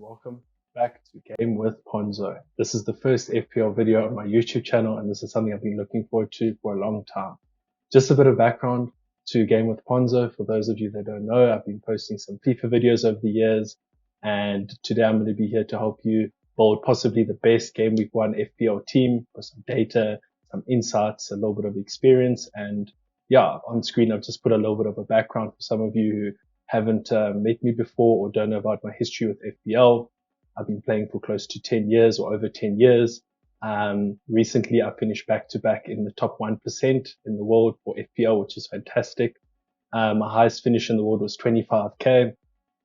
welcome back to Game with Ponzo. This is the first FPL video on my YouTube channel, and this is something I've been looking forward to for a long time. Just a bit of background to Game with Ponzo. For those of you that don't know, I've been posting some FIFA videos over the years, and today I'm going to be here to help you build possibly the best Game Week 1 FPL team with some data, some insights, a little bit of experience, and yeah, on screen I've just put a little bit of a background for some of you who haven't met me before or don't know about my history with FPL. I've been playing for close to 10 years or over 10 years. Recently I finished back to back in the top 1% in the world for FPL, which is fantastic. My highest finish in the world was 25k.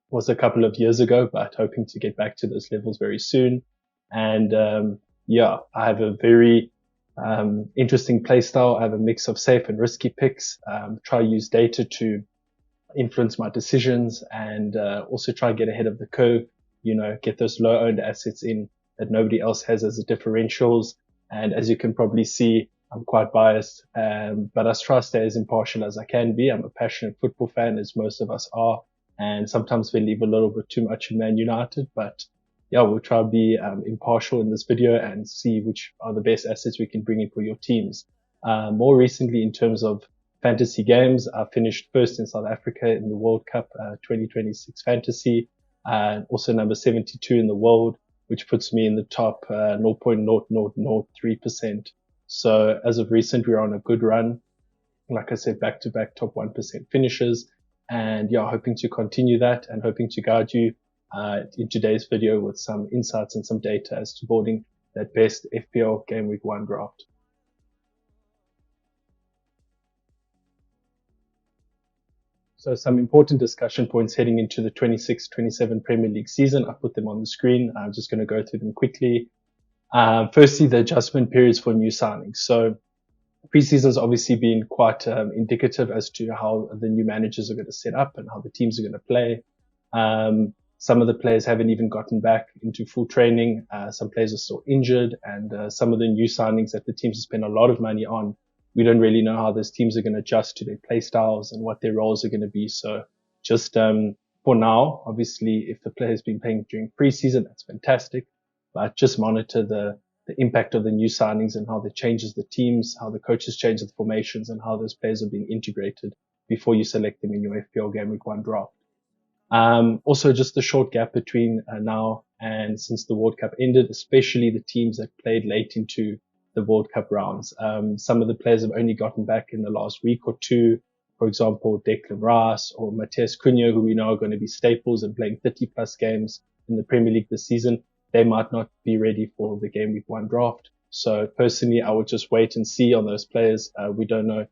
Was a couple of years ago, but hoping to get back to those levels very soon. And yeah, I have a very interesting play style. I have a mix of safe and risky picks. Try to use data to influence my decisions, and also try to get ahead of the curve, get those low owned assets in that nobody else has as a differentials. And as you can probably see, I'm quite biased, but I try to stay as impartial as I can be. I'm a passionate football fan, as most of us are, and sometimes we leave a little bit too much in Man United, but yeah, we'll try to be impartial in this video and see which are the best assets we can bring in for your teams. More recently, in terms of fantasy games, I finished first in South Africa in the World Cup 2026 fantasy, and also number 72 in the world, which puts me in the top 0.0003%. So as of recent, we're on a good run. Like I said, back-to-back top 1% finishes, and yeah, hoping to continue that and hoping to guide you in today's video with some insights and some data as to building that best FPL Game Week 1 draft. So some important discussion points heading into the 26-27 Premier League season. I put them on the screen. I'm just going to go through them quickly. Firstly, the adjustment periods for new signings. So preseason's obviously been quite indicative as to how the new managers are going to set up and how the teams are going to play. Some of the players haven't even gotten back into full training. Some players are still injured, and some of the new signings that the teams have spent a lot of money on, we don't really know how those teams are going to adjust to their play styles and what their roles are going to be. So just for now, obviously, if the player has been playing during preseason, that's fantastic. But just monitor the impact of the new signings and how that changes the teams, how the coaches change the formations, and how those players are being integrated before you select them in your FPL Game Week 1 draft. Also, just the short gap between now and since the World Cup ended, especially the teams that played late into the World Cup rounds. Some of the players have only gotten back in the last week or two. For example, Declan Rice or Matheus Cunha, who we know are going to be staples and playing 30 plus games in the Premier League this season. They might not be ready for the Game Week 1 draft. So personally, I would just wait and see on those players. We don't know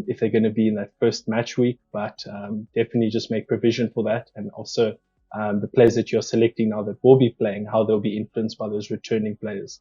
if they're going to be in that first match week, but definitely just make provision for that. And also the players that you're selecting now that will be playing, how they'll be influenced by those returning players.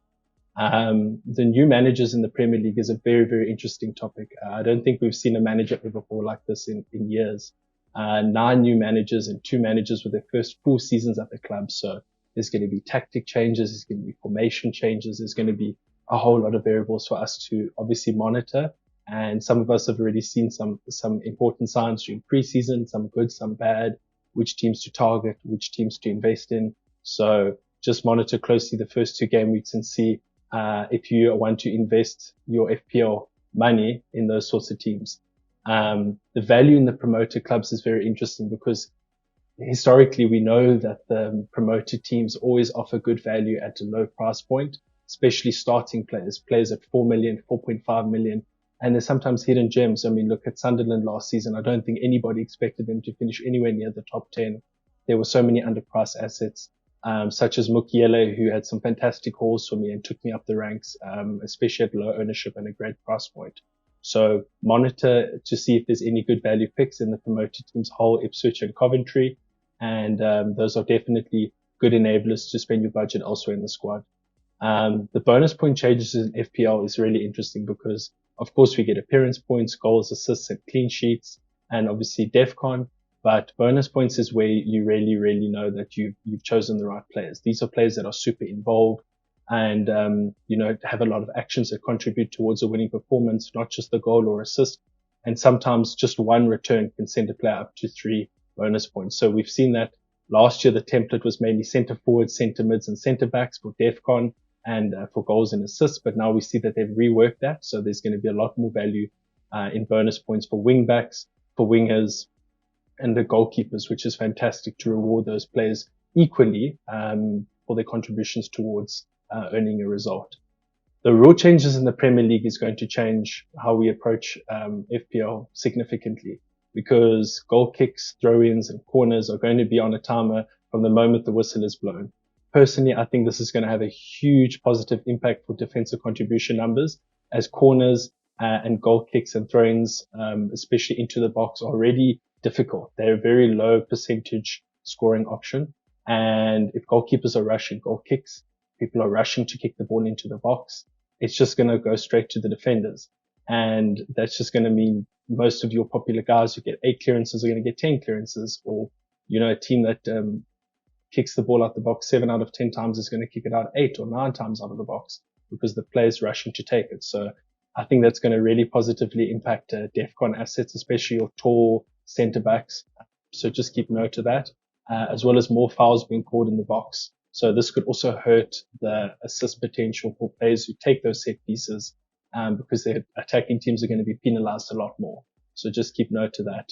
The new managers in the Premier League is a very, very interesting topic. I don't think we've seen a manager ever before like this in years. 9 new managers and 2 managers with their first full seasons at the club. So there's going to be tactic changes. There's going to be formation changes. There's going to be a whole lot of variables for us to obviously monitor. And some of us have already seen some important signs during preseason, some good, some bad, which teams to target, which teams to invest in. So just monitor closely the first 2 game weeks and see if you want to invest your FPL money in those sorts of teams. The value in the promoter clubs is very interesting because historically we know that the promoted teams always offer good value at a low price point, especially starting players at 4 million, 4.5 million. And there's sometimes hidden gems. I mean, look at Sunderland last season. I don't think anybody expected them to finish anywhere near the top 10. There were so many underpriced assets. Such as Mukiele, who had some fantastic hauls for me and took me up the ranks, especially at low ownership and a great price point. So monitor to see if there's any good value picks in the promoted teams, Hull, Ipswich and Coventry. And those are definitely good enablers to spend your budget elsewhere in the squad. The bonus point changes in FPL is really interesting because, of course, we get appearance points, goals, assists and clean sheets, and obviously DEFCON. But bonus points is where you really, really know that you've chosen the right players. These are players that are super involved and, have a lot of actions that contribute towards a winning performance, not just the goal or assist. And sometimes just one return can send a player up to 3 bonus points. So we've seen that Last year, the template was mainly centre forwards, centre mids, and centre backs for DEFCON and for goals and assists. But now we see that they've reworked that. So there's going to be a lot more value in bonus points for wing backs, for wingers, and the goalkeepers, which is fantastic to reward those players equally for their contributions towards earning a result. The rule changes in the Premier League is going to change how we approach FPL significantly, because goal kicks, throw-ins, and corners are going to be on a timer from the moment the whistle is blown. Personally, I think this is going to have a huge positive impact for defensive contribution numbers, as corners and goal kicks and throw-ins, especially into the box, are already difficult. They're a very low percentage scoring option. And if goalkeepers are rushing goal kicks, people are rushing to kick the ball into the box, it's just going to go straight to the defenders. And that's just going to mean most of your popular guys who get 8 clearances are going to get 10 clearances, or, a team that kicks the ball out the box 7 out of 10 times is going to kick it out 8 or 9 times out of the box because the player's rushing to take it. So I think that's going to really positively impact DEFCON assets, especially your tall centre backs. So just keep note of that, as well as more fouls being called in the box. So this could also hurt the assist potential for players who take those set pieces, because their attacking teams are going to be penalized a lot more. So just keep note of that.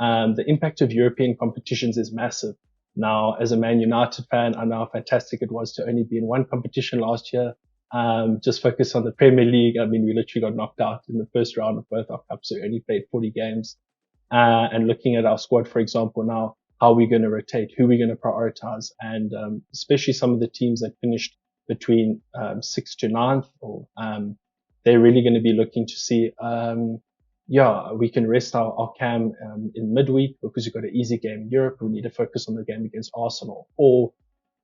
The impact of European competitions is massive. Now, as a Man United fan, I know how fantastic it was to only be in one competition last year. Just focus on the Premier League. I mean, we literally got knocked out in the first round of both our cups, so we only played 40 games. And looking at our squad, for example, now, how are we going to rotate? Who are we going to prioritize? And especially some of the teams that finished between 6th to 9th, or they're really going to be looking to see, we can rest our cam in midweek because we've got an easy game in Europe. We need to focus on the game against Arsenal. Or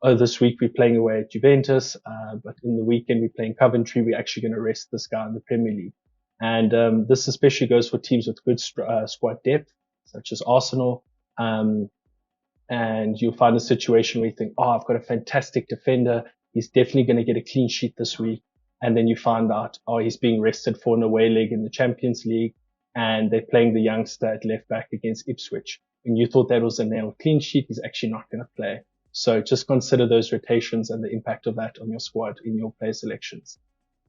this week we're playing away at Juventus, but in the weekend we're playing Coventry. We're actually going to rest this guy in the Premier League. And this especially goes for teams with good squad depth, such as Arsenal. And you'll find a situation where you think, I've got a fantastic defender. He's definitely going to get a clean sheet this week. And then you find out, he's being rested for an away leg in the Champions League, and they're playing the youngster at left back against Ipswich. And you thought that was a nailed clean sheet. He's actually not going to play. So just consider those rotations and the impact of that on your squad in your player selections.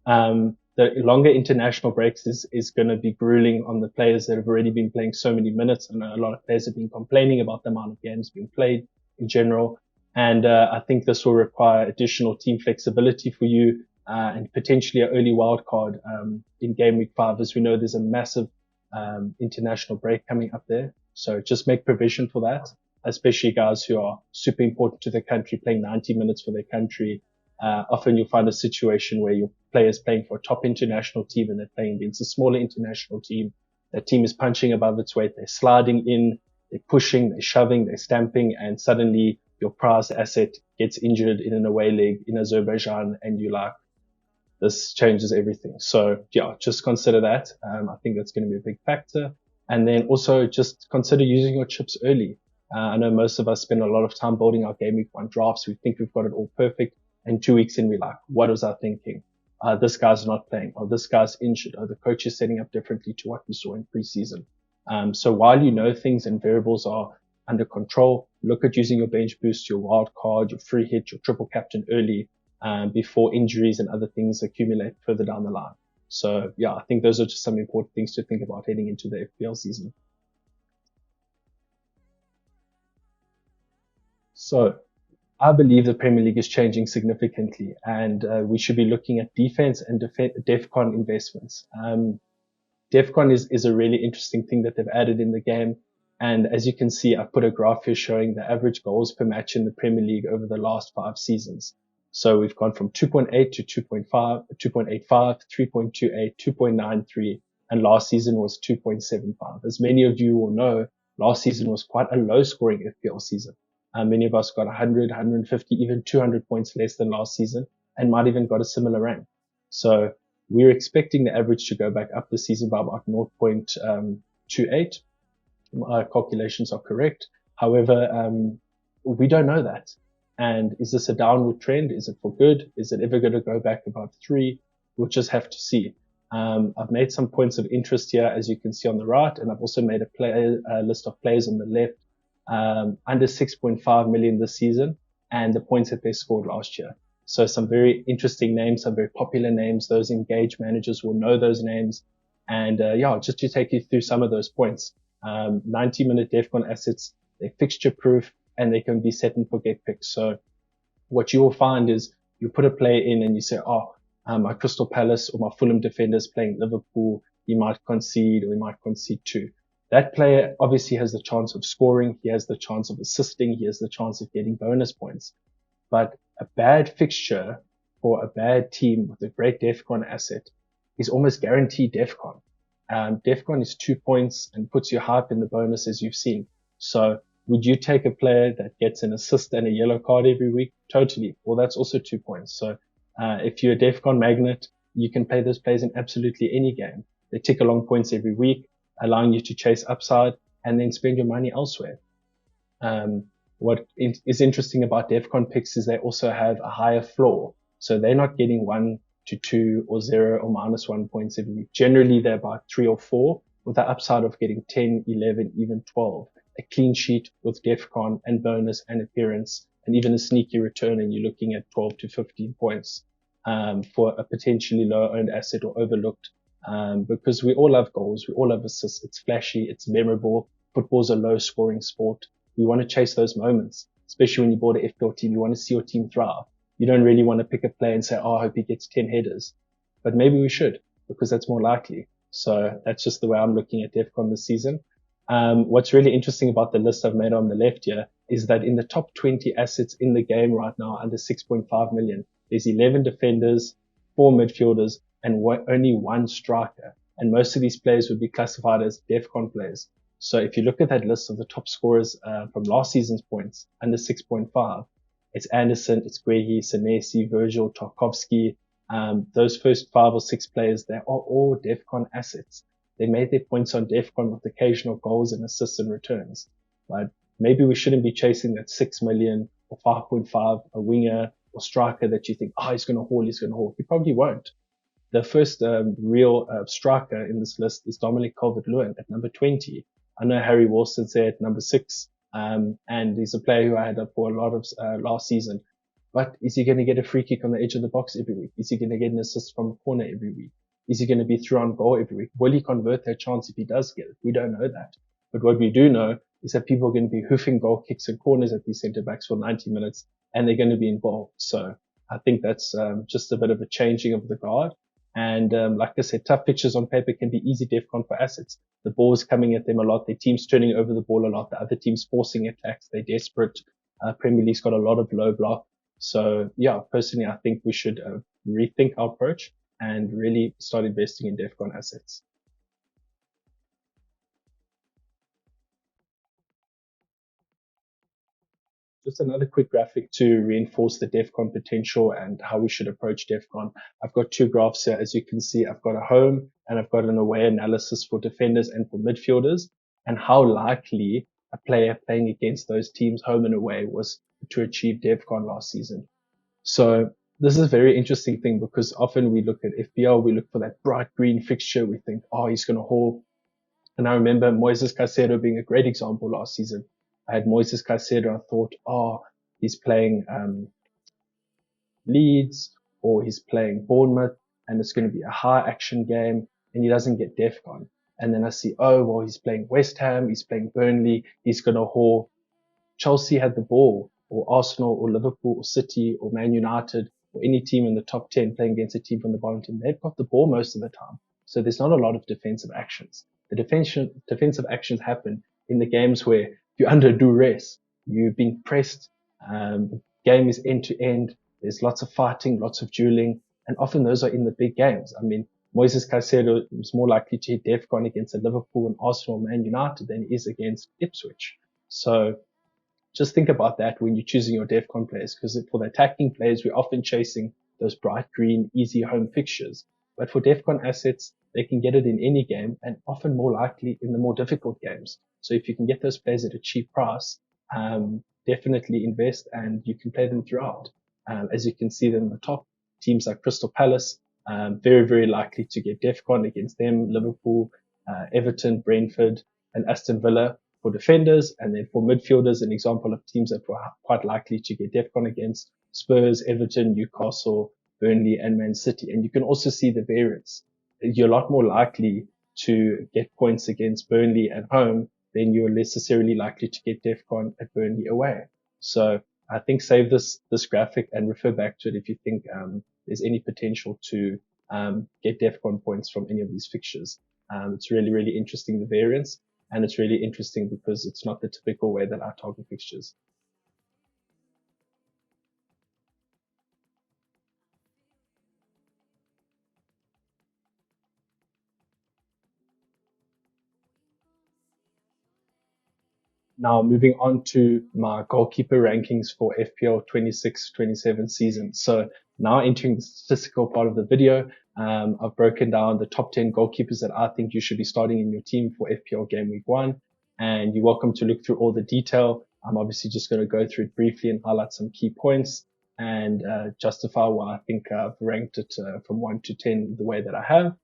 The longer international breaks is going to be grueling on the players that have already been playing so many minutes. I know a lot of players have been complaining about the amount of games being played in general. And I think this will require additional team flexibility for you, and potentially an early wild card in game week 5, as we know there's a massive international break coming up there. So just make provision for that, especially guys who are super important to their country, playing 90 minutes for their country. Often you'll find a situation where your players playing for a top international team and they're playing against a smaller international team. That team is punching above its weight. They're sliding in, they're pushing, they're shoving, they're stamping, and suddenly your prized asset gets injured in an away leg in Azerbaijan, and you're like, this changes everything. So just consider that. I think that's going to be a big factor. And then also just consider using your chips early. I know most of us spend a lot of time building our game week 1 drafts. We think we've got it all perfect. And 2 weeks in, we're like, what was I thinking? This guy's not playing, or this guy's injured, or the coach is setting up differently to what we saw in preseason. So while you know things and variables are under control, look at using your bench boost, your wild card, your free hit, your triple captain early, before injuries and other things accumulate further down the line. So I think those are just some important things to think about heading into the FPL season. So I believe the Premier League is changing significantly, and we should be looking at defense and DEFCON investments. DEFCON is a really interesting thing that they've added in the game. And as you can see, I put a graph here showing the average goals per match in the Premier League over the last 5 seasons. So we've gone from 2.8 to 2.5, 2.85, 3.28, 2.93, and last season was 2.75. As many of you will know, last season was quite a low scoring FPL season. Many of us got 100, 150, even 200 points less than last season, and might even got a similar rank. So we're expecting the average to go back up this season by about 0.28. My calculations are correct. However, we don't know that. And is this a downward trend? Is it for good? Is it ever going to go back above 3? We'll just have to see. I've made some points of interest here, as you can see on the right, and I've also made a list of players on the left. under 6.5 million this season, and the points that they scored last year. So some very interesting names, some very popular names. Those engaged managers will know those names. And just to take you through some of those points. 90-minute DEFCON assets, they're fixture proof and they can be set and forget picks. So what you will find is you put a player in and you say, my Crystal Palace or my Fulham defenders playing Liverpool, he might concede or he might concede two. That player obviously has the chance of scoring. He has the chance of assisting. He has the chance of getting bonus points. But a bad fixture for a bad team with a great DEFCON asset is almost guaranteed DEFCON. DEFCON is 2 points and puts you hype in the bonus, as you've seen. So would you take a player that gets an assist and a yellow card every week? Totally. Well, that's also 2 points. So if you're a DEFCON magnet, you can play those players in absolutely any game. They tick along points every week, allowing you to chase upside and then spend your money elsewhere. What is interesting about DEFCON picks is they also have a higher floor. So they're not getting 1 to 2 or 0 or -1 points every week. Generally, they're about 3 or 4 with the upside of getting 10, 11, even 12. A clean sheet with DEFCON and bonus and appearance and even a sneaky return, and you're looking at 12 to 15 points for a potentially low-owned asset or overlooked, because we all love goals, we all love assists. It's flashy, it's memorable. Football's a low-scoring sport. We want to chase those moments, especially when you bought an FPL team. You want to see your team thrive. You don't really want to pick a player and say, I hope he gets 10 headers. But maybe we should, because that's more likely. So that's just the way I'm looking at DEFCON this season. What's really interesting about the list I've made on the left here is that in the top 20 assets in the game right now, under 6.5 million, there's 11 defenders, 4 midfielders, and only 1 striker. And most of these players would be classified as DEFCON players. So if you look at that list of the top scorers from last season's points, under 6.5, it's Anderson, it's Guehi, Senesi, Virgil, Tarkovsky. Those first 5 or 6 players, they are all DEFCON assets. They made their points on DEFCON with occasional goals and assists and returns. But maybe we shouldn't be chasing that 6 million or 5.5, a winger or striker that you think, he's going to haul. He probably won't. The first real striker in this list is Dominic Calvert-Lewin at number 20. I know Harry Wilson's there at number 6, and he's a player who I had up for a lot of last season. But is he going to get a free kick on the edge of the box every week? Is he going to get an assist from a corner every week? Is he going to be through on goal every week? Will he convert that chance if he does get it? We don't know that. But what we do know is that people are going to be hoofing goal kicks and corners at these centre backs for 90 minutes, and they're going to be involved. So I think that's just a bit of a changing of the guard. And like I said, tough pitches on paper can be easy DEFCON for assets. The ball is coming at them a lot. Their team's turning over the ball a lot. The other team's forcing attacks. They're desperate. Premier League's got a lot of low block. So yeah, personally, I think we should rethink our approach and really start investing in DEFCON assets. Just another quick graphic to reinforce the DEFCON potential and how we should approach DEFCON. I've got 2 graphs here. As you can see, I've got a home and I've got an away analysis for defenders and for midfielders, and how likely a player playing against those teams home and away was to achieve DEFCON last season. So this is a very interesting thing, because often we look at FPL, we look for that bright green fixture. We think, he's going to haul. And I remember Moises Caicedo being a great example last season. I had Moises Caicedo. I thought, he's playing Leeds or he's playing Bournemouth, and it's going to be a high action game, and he doesn't get DEFCON. And then I see, he's playing West Ham, he's playing Burnley, he's going to haul. Chelsea had the ball, or Arsenal or Liverpool or City or Man United or any team in the top 10 playing against a team from the bottom 10. They've got the ball most of the time. So there's not a lot of defensive actions. The defensive actions happen in the games where you're under duress, you're being pressed, the game is end to end, there's lots of fighting, lots of dueling, and often those are in the big games. I mean, Moises Caicedo was more likely to hit DEFCON against a Liverpool and Arsenal, Man United than he is against Ipswich. So just think about that when you're choosing your DEFCON players, because for the attacking players, we're often chasing those bright green, easy home fixtures. But for DEFCON assets, they can get it in any game, and often more likely in the more difficult games. So if you can get those players at a cheap price, definitely invest, and you can play them throughout. As you can see them in the top, teams like Crystal Palace, very, very likely to get DEFCON against them, Liverpool, Everton, Brentford, and Aston Villa. for defenders. And then for midfielders, an example of teams that were quite likely to get DEFCON against: Spurs, Everton, Newcastle, Burnley, and Man City. And you can also see the variance. You're a lot more likely to get points against Burnley at home than you're necessarily likely to get DEFCON at Burnley away. So I think save this graphic and refer back to it if you think there's any potential to get DEFCON points from any of these fixtures. It's really, really interesting, the variance, and it's really interesting because it's not the typical way that I target fixtures. Now moving on to my goalkeeper rankings for FPL 26-27 season. So now entering the statistical part of the video, I've broken down the top 10 goalkeepers that I think you should be starting in your team for FPL Game Week 1. And you're welcome to look through all the detail. I'm obviously just going to go through it briefly and highlight some key points and justify why I think I've ranked it from 1 to 10 the way that I have.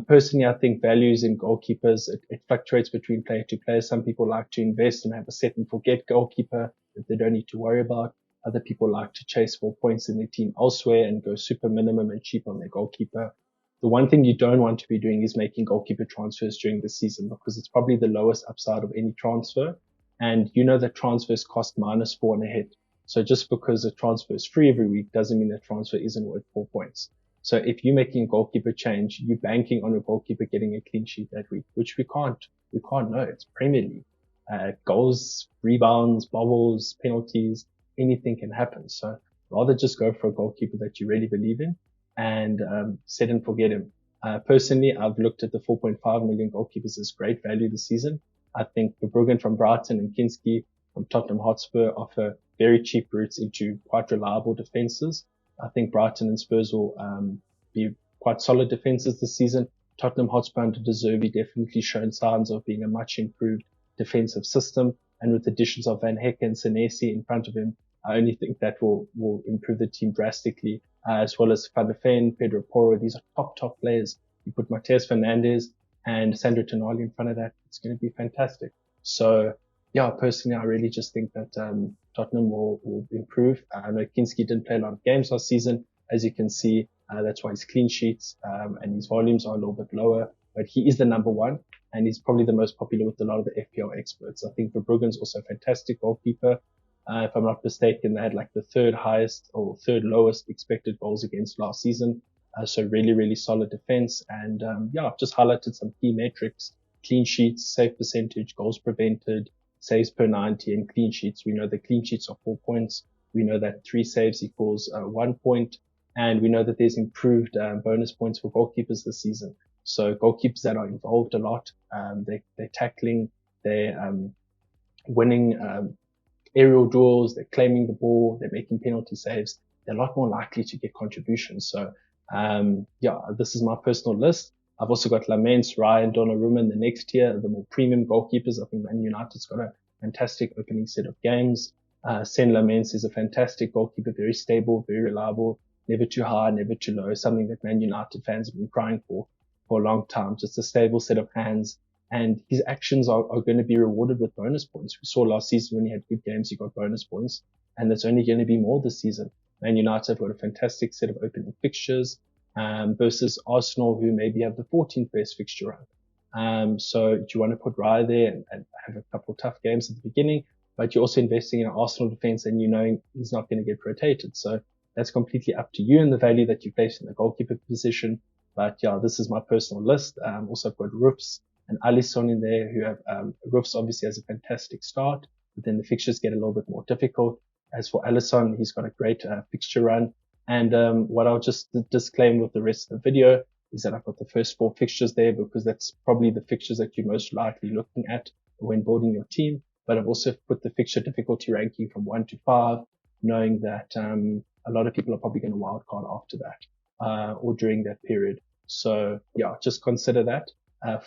Personally, I think values in goalkeepers, it fluctuates between player to player. Some people like to invest and have a set and forget goalkeeper that they don't need to worry about. Other people like to chase for points in their team elsewhere and go super minimum and cheap on their goalkeeper. The one thing you don't want to be doing is making goalkeeper transfers during the season, because it's probably the lowest upside of any transfer. And you know that transfers cost -4 and a hit. So just because a transfer is free every week doesn't mean that transfer isn't worth 4 points. So if you're making a goalkeeper change, you're banking on your goalkeeper getting a clean sheet that week, which we can't know. It's Premier League. Goals, rebounds, bobbles, penalties, anything can happen. So rather just go for a goalkeeper that you really believe in and set and forget him. Personally, I've looked at the 4.5 million goalkeepers as great value this season. I think Verbruggen from Brighton and Kinski from Tottenham Hotspur offer very cheap routes into quite reliable defenses. I think Brighton and Spurs will be quite solid defenses this season. Tottenham Hotspur under De Zerbi definitely shown signs of being a much improved defensive system. And with additions of Van Heck and Senesi in front of him, I only think that will improve the team drastically, as well as Van der Ven, Pedro Porro. These are top players. You put Mateus Fernandes and Sandro Tonali in front of that, it's going to be fantastic. So yeah, personally, I really just think that Tottenham will improve. I know Kinski didn't play a lot of games last season. As you can see, that's why his clean sheets and his volumes are a little bit lower. But he is the number one, and he's probably the most popular with a lot of the FPL experts. I think Verbruggen's also a fantastic goalkeeper. If I'm not mistaken, they had like the third highest or third lowest expected goals against last season. So really, really solid defense. And yeah, I've just highlighted some key metrics: clean sheets, save percentage, goals prevented, saves per 90, and clean sheets. We know the clean sheets are 4 points. We know that 3 saves equals 1 point. And we know that there's improved bonus points for goalkeepers this season. So goalkeepers that are involved a lot, they're tackling, they're winning aerial duels, they're claiming the ball, they're making penalty saves, they're a lot more likely to get contributions. So yeah, this is my personal list. I've also got Lamens, Ryan, Donnarumma in the next tier, the more premium goalkeepers. I think Man United's got a fantastic opening set of games. Sen Lamens is a fantastic goalkeeper, very stable, very reliable, never too high, never too low, something that Man United fans have been crying for a long time. Just a stable set of hands, and his actions are going to be rewarded with bonus points. We saw last season when he had good games, he got bonus points, and there's only going to be more this season. Man United have got a fantastic set of opening fixtures versus Arsenal, who maybe have the 14th best fixture run. So do you want to put Raya there and have a couple of tough games at the beginning, but you're also investing in an Arsenal defense and you know he's not going to get rotated. So that's completely up to you and the value that you place in the goalkeeper position. But yeah, this is my personal list. Also I've got Roofs and Alisson in there, who have, Roofs obviously has a fantastic start, but then the fixtures get a little bit more difficult. As for Alisson, he's got a great fixture run. And what I'll just disclaim with the rest of the video is that I've got the first 4 fixtures there because that's probably the fixtures that you're most likely looking at when building your team. But I've also put the fixture difficulty ranking from 1 to 5, knowing that a lot of people are probably going to wildcard after that or during that period. So yeah, just consider that.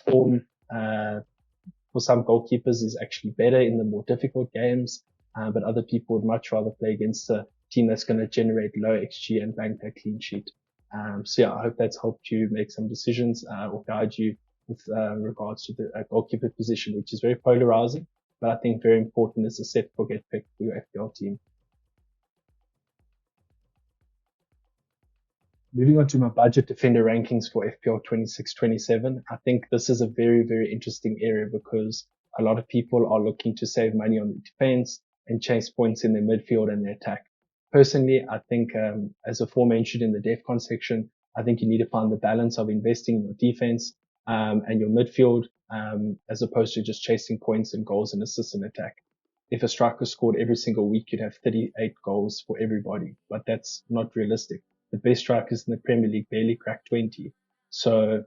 Form for some goalkeepers is actually better in the more difficult games, but other people would much rather play against a team that's going to generate low XG and bank that clean sheet. So yeah, I hope that's helped you make some decisions or guide you with regards to the goalkeeper position, which is very polarizing, but I think very important as a set forget pick for your FPL team. Moving on to my budget defender rankings for FPL 26-27, I think this is a very, very interesting area because a lot of people are looking to save money on the defense and chase points in their midfield and their attack. Personally, I think, as aforementioned in the DEFCON section, I think you need to find the balance of investing in your defense, and your midfield, as opposed to just chasing points and goals and assists in attack. If a striker scored every single week, you'd have 38 goals for everybody, but that's not realistic. The best strikers in the Premier League barely crack 20. So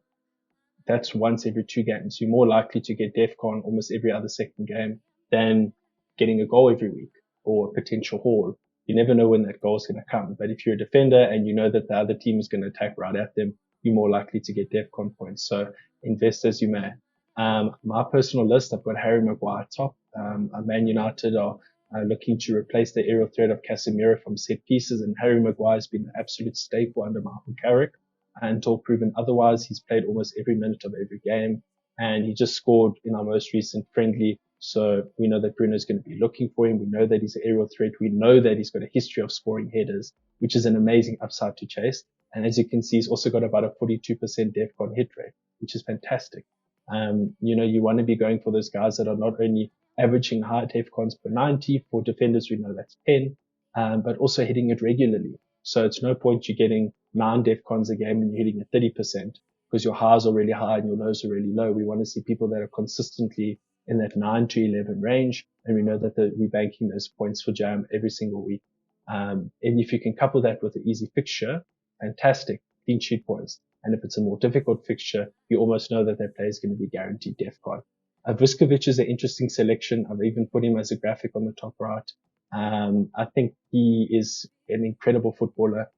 that's once every 2 games. You're more likely to get DEFCON almost every other second game than getting a goal every week or a potential haul. You never know when that goal is going to come. But if you're a defender and you know that the other team is going to attack right at them, you're more likely to get DEFCON points. So invest as you may. My personal list, I've got Harry Maguire top. Man United are looking to replace the aerial threat of Casemiro from set pieces, and Harry Maguire has been an absolute staple under Michael Carrick until proven otherwise. He's played almost every minute of every game, and he just scored in our most recent friendly. So we know that Bruno's going to be looking for him. We know that he's an aerial threat. We know that he's got a history of scoring headers, which is an amazing upside to chase. And as you can see, he's also got about a 42% DEFCON hit rate, which is fantastic. You want to be going for those guys that are not only averaging high DEFCONs per 90. For defenders, we know that's 10, but also hitting it regularly. So it's no point you getting 9 DEFCONs a game and you're hitting at 30% because your highs are really high and your lows are really low. We want to see people that are consistently in that 9 to 11 range, and we know that we're banking those points for Jam every single week. And if you can couple that with an easy fixture, fantastic, clean sheet points. And if it's a more difficult fixture, you almost know that player is going to be guaranteed DEFCON. Vuskovic is an interesting selection. I've even put him as a graphic on the top right. I think he is an incredible footballer.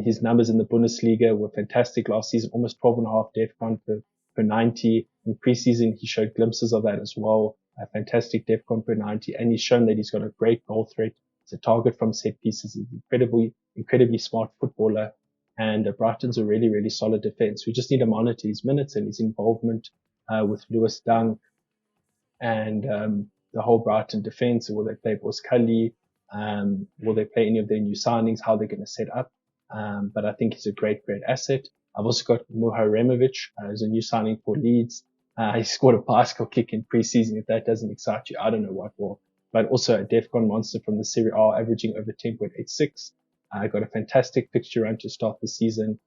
His numbers in the Bundesliga were fantastic last season, almost 12.5 DEFCON per 90. In preseason, he showed glimpses of that as well. A fantastic DEFCON per 90. And he's shown that he's got a great goal threat. He's a target from set pieces. He's an incredibly smart footballer. And Brighton's a really, really solid defense. We just need to monitor his minutes and his involvement with Lewis Dunk and the whole Brighton defense. Will they play Boskali? Will they play any of their new signings? How they're going to set up? But I think he's a great, great asset. I've also got Muharemovic as a new signing for Leeds. He scored a bicycle kick in preseason. If that doesn't excite you, I don't know what will. But also a DEFCON monster from the Serie A, averaging over 10.86. Got a fantastic fixture run to start the season,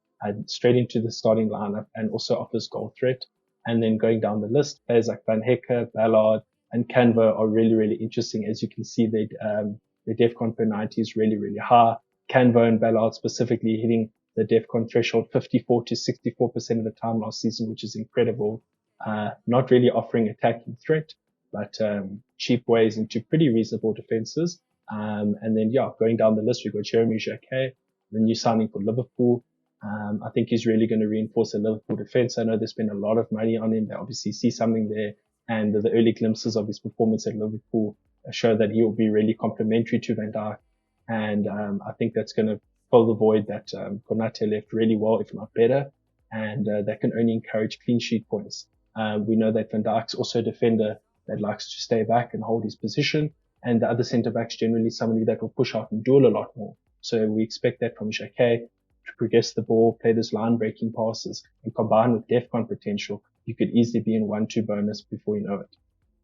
straight into the starting lineup, and also offers goal threat. And then going down the list, players like Van Hecker, Ballard, and Canva are really, really interesting. As you can see, the DEFCON per 90 is really, really high. Canva and Ballard specifically hitting the DEFCON threshold 54 to 64% of the time last season, which is incredible. Not really offering attacking threat, but cheap ways into pretty reasonable defenses. And then, going down the list, we've got Jeremy Jacquet, the new signing for Liverpool. I think he's really going to reinforce the Liverpool defense. I know there's been a lot of money on him. They obviously see something there, and the early glimpses of his performance at Liverpool show that he will be really complementary to Van Dijk. And I think that's going to fill the void that Konate left really well, if not better. And that can only encourage clean sheet points. We know that Van Dijk's also a defender that likes to stay back and hold his position. And the other centre-back's generally somebody that will push out and duel a lot more. So we expect that from Jacquet to progress the ball, play those line-breaking passes, and combine with DEFCON potential, you could easily be in 1-2 bonus before you know it.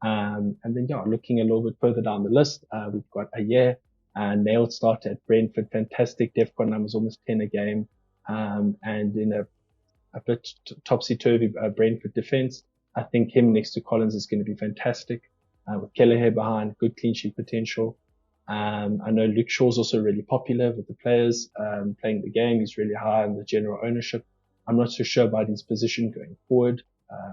And then, looking a little bit further down the list, we've got Ayer, nailed start at Brentford, fantastic DEFCON numbers, almost 10 a game, and in a bit topsy-turvy Brentford defense. I think him next to Collins is going to be fantastic. With Kelleher behind, good clean sheet potential. I know Luke Shaw's also really popular with the players, playing the game. He's really high in the general ownership. I'm not so sure about his position going forward,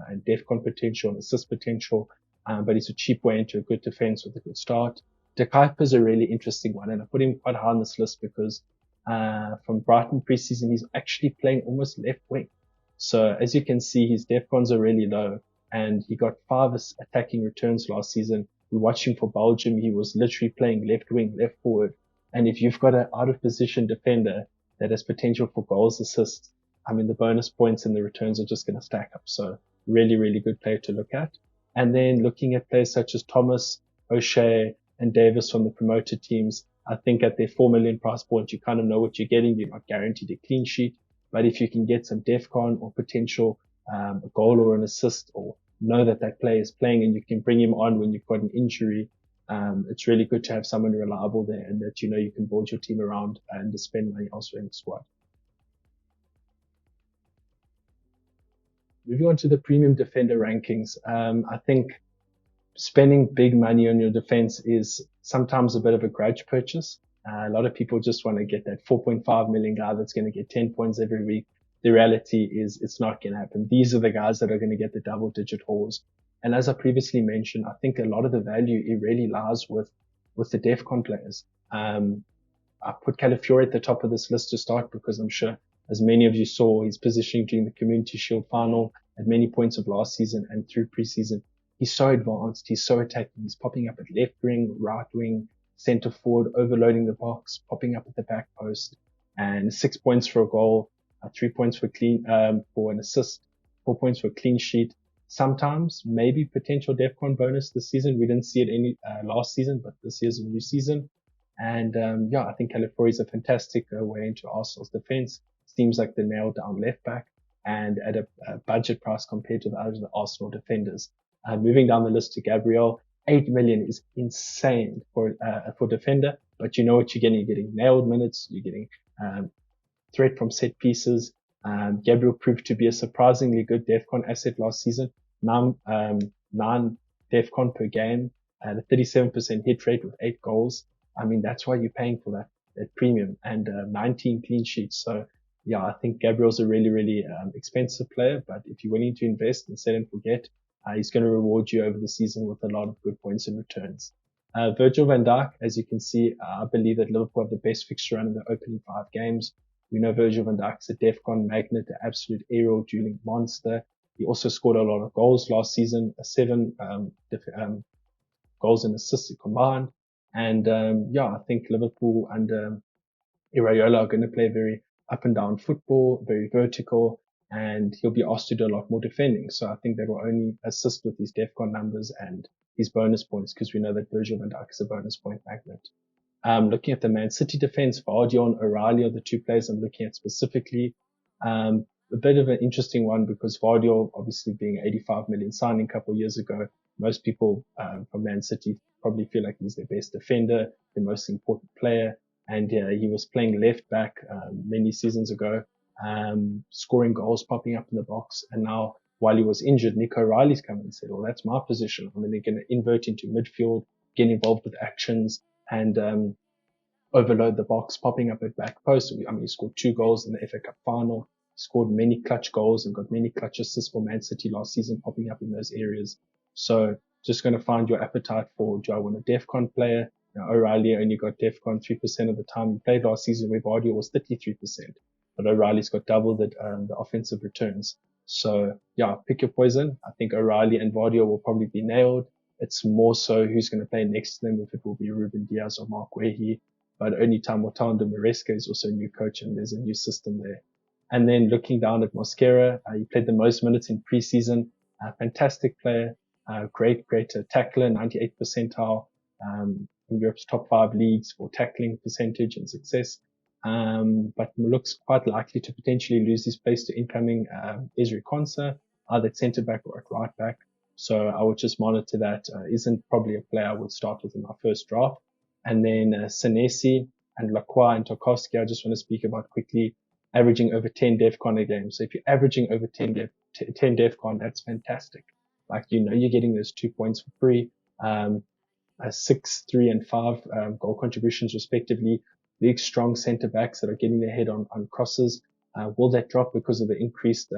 and DEFCON potential and assist potential. But he's a cheap way into a good defense with a good start. De Kuiper is a really interesting one, and I put him quite high on this list because, from Brighton preseason, he's actually playing almost left wing. So as you can see, his DEFCONs are really low. And he got 5 attacking returns last season. We watched him for Belgium. He was literally playing left wing, left forward. And if you've got an out of position defender that has potential for goals, assists, the bonus points and the returns are just going to stack up. So really, really good player to look at. And then looking at players such as Thomas, O'Shea, and Davis from the promoted teams, I think at their 4 million price point, you kind of know what you're getting. You're not guaranteed a clean sheet, but if you can get some DEFCON or potential a goal or an assist, or know that that player is playing and you can bring him on when you've got an injury, it's really good to have someone reliable there and that you can build your team around and to spend money elsewhere in the squad. Moving on to the premium defender rankings, I think spending big money on your defense is sometimes a bit of a grudge purchase. A lot of people just want to get that 4.5 million guy that's going to get 10 points every week. The reality is it's not going to happen. These are the guys that are going to get the double digit hauls. And as I previously mentioned, I think a lot of the value, it really lies with the DEFCON players. I put Calafiore at the top of this list to start because I'm sure, as many of you saw, his positioning during the Community Shield final at many points of last season and through preseason. He's so advanced. He's so attacking. He's popping up at left wing, right wing, center forward, overloading the box, popping up at the back post, and 6 points for a goal, 3 points for an assist, 4 points for a clean sheet. Sometimes maybe potential DEFCON bonus this season. We didn't see it any last season, but this year's a new season. And I think Calafiore is a fantastic way into Arsenal's defense. Seems like the nailed down left back and at a budget price compared to the other Arsenal defenders. Moving down the list to Gabriel, 8 million is insane for defender, but you know what you're getting. You're getting nailed minutes. You're getting threat from set pieces. Gabriel proved to be a surprisingly good DEFCON asset last season. 9 DEFCON per game and a 37% hit rate with 8 goals. I mean, that's why you're paying for that premium and 19 clean sheets. So yeah, I think Gabriel's a really, really expensive player, but if you're willing to invest and set and forget, he's going to reward you over the season with a lot of good points and returns. Virgil van Dijk, as you can see, I believe that Liverpool have the best fixture run in the opening 5 games. We know Virgil van Dijk's a DEFCON magnet, an absolute aerial dueling monster. He also scored a lot of goals last season, 7 goals and assists combined. And I think Liverpool under Iraola are going to play very up and down football, very vertical, and he'll be asked to do a lot more defending. So I think that will only assist with his DEFCON numbers and his bonus points, because we know that Virgil van Dijk is a bonus point magnet. Looking at the Man City defense, Vardy and O'Reilly are the 2 players I'm looking at specifically. A bit of an interesting one because Vardy, obviously being 85 million signing a couple of years ago, most people from Man City probably feel like he's their best defender, the most important player. And he was playing left back many seasons ago, scoring goals, popping up in the box. And now, while he was injured, Nico O'Reilly's come and said, well, that's my position. I mean, they're going to invert into midfield, get involved with actions, and overload the box, popping up at back post. I mean, he scored 2 goals in the FA Cup final, scored many clutch goals and got many clutch assists for Man City last season, popping up in those areas. So just going to find your appetite for, do I want a DEFCON player? Now, O'Reilly only got DEFCON 3% of the time. He played last season where Vardy was 33%, but O'Reilly's got double the offensive returns. So yeah, pick your poison. I think O'Reilly and Vardy will probably be nailed. It's more so who's going to play next to them, if it will be Ruben Diaz or Mark Wehi. But only time will tell. And Maresca is also a new coach and there's a new system there. And then looking down at Mosquera, he played the most minutes in preseason. Fantastic player, great tackler, 98th percentile. In Europe's top 5 leagues for tackling percentage and success, but looks quite likely to potentially lose his place to incoming Ezri Konsa, either at centre back or at right back. So I would just monitor that. Isn't probably a player I would start with in my first draft. And then Senesi and Lacroix and Tarkowski, I just want to speak about quickly, averaging over 10 DEFCON a game. So if you're averaging over 10 DEFCON, that's fantastic. Like, you're getting those 2 points for free. 6, 3, and 5 goal contributions respectively. Big, strong centre backs that are getting their head on crosses. Will that drop because of the increased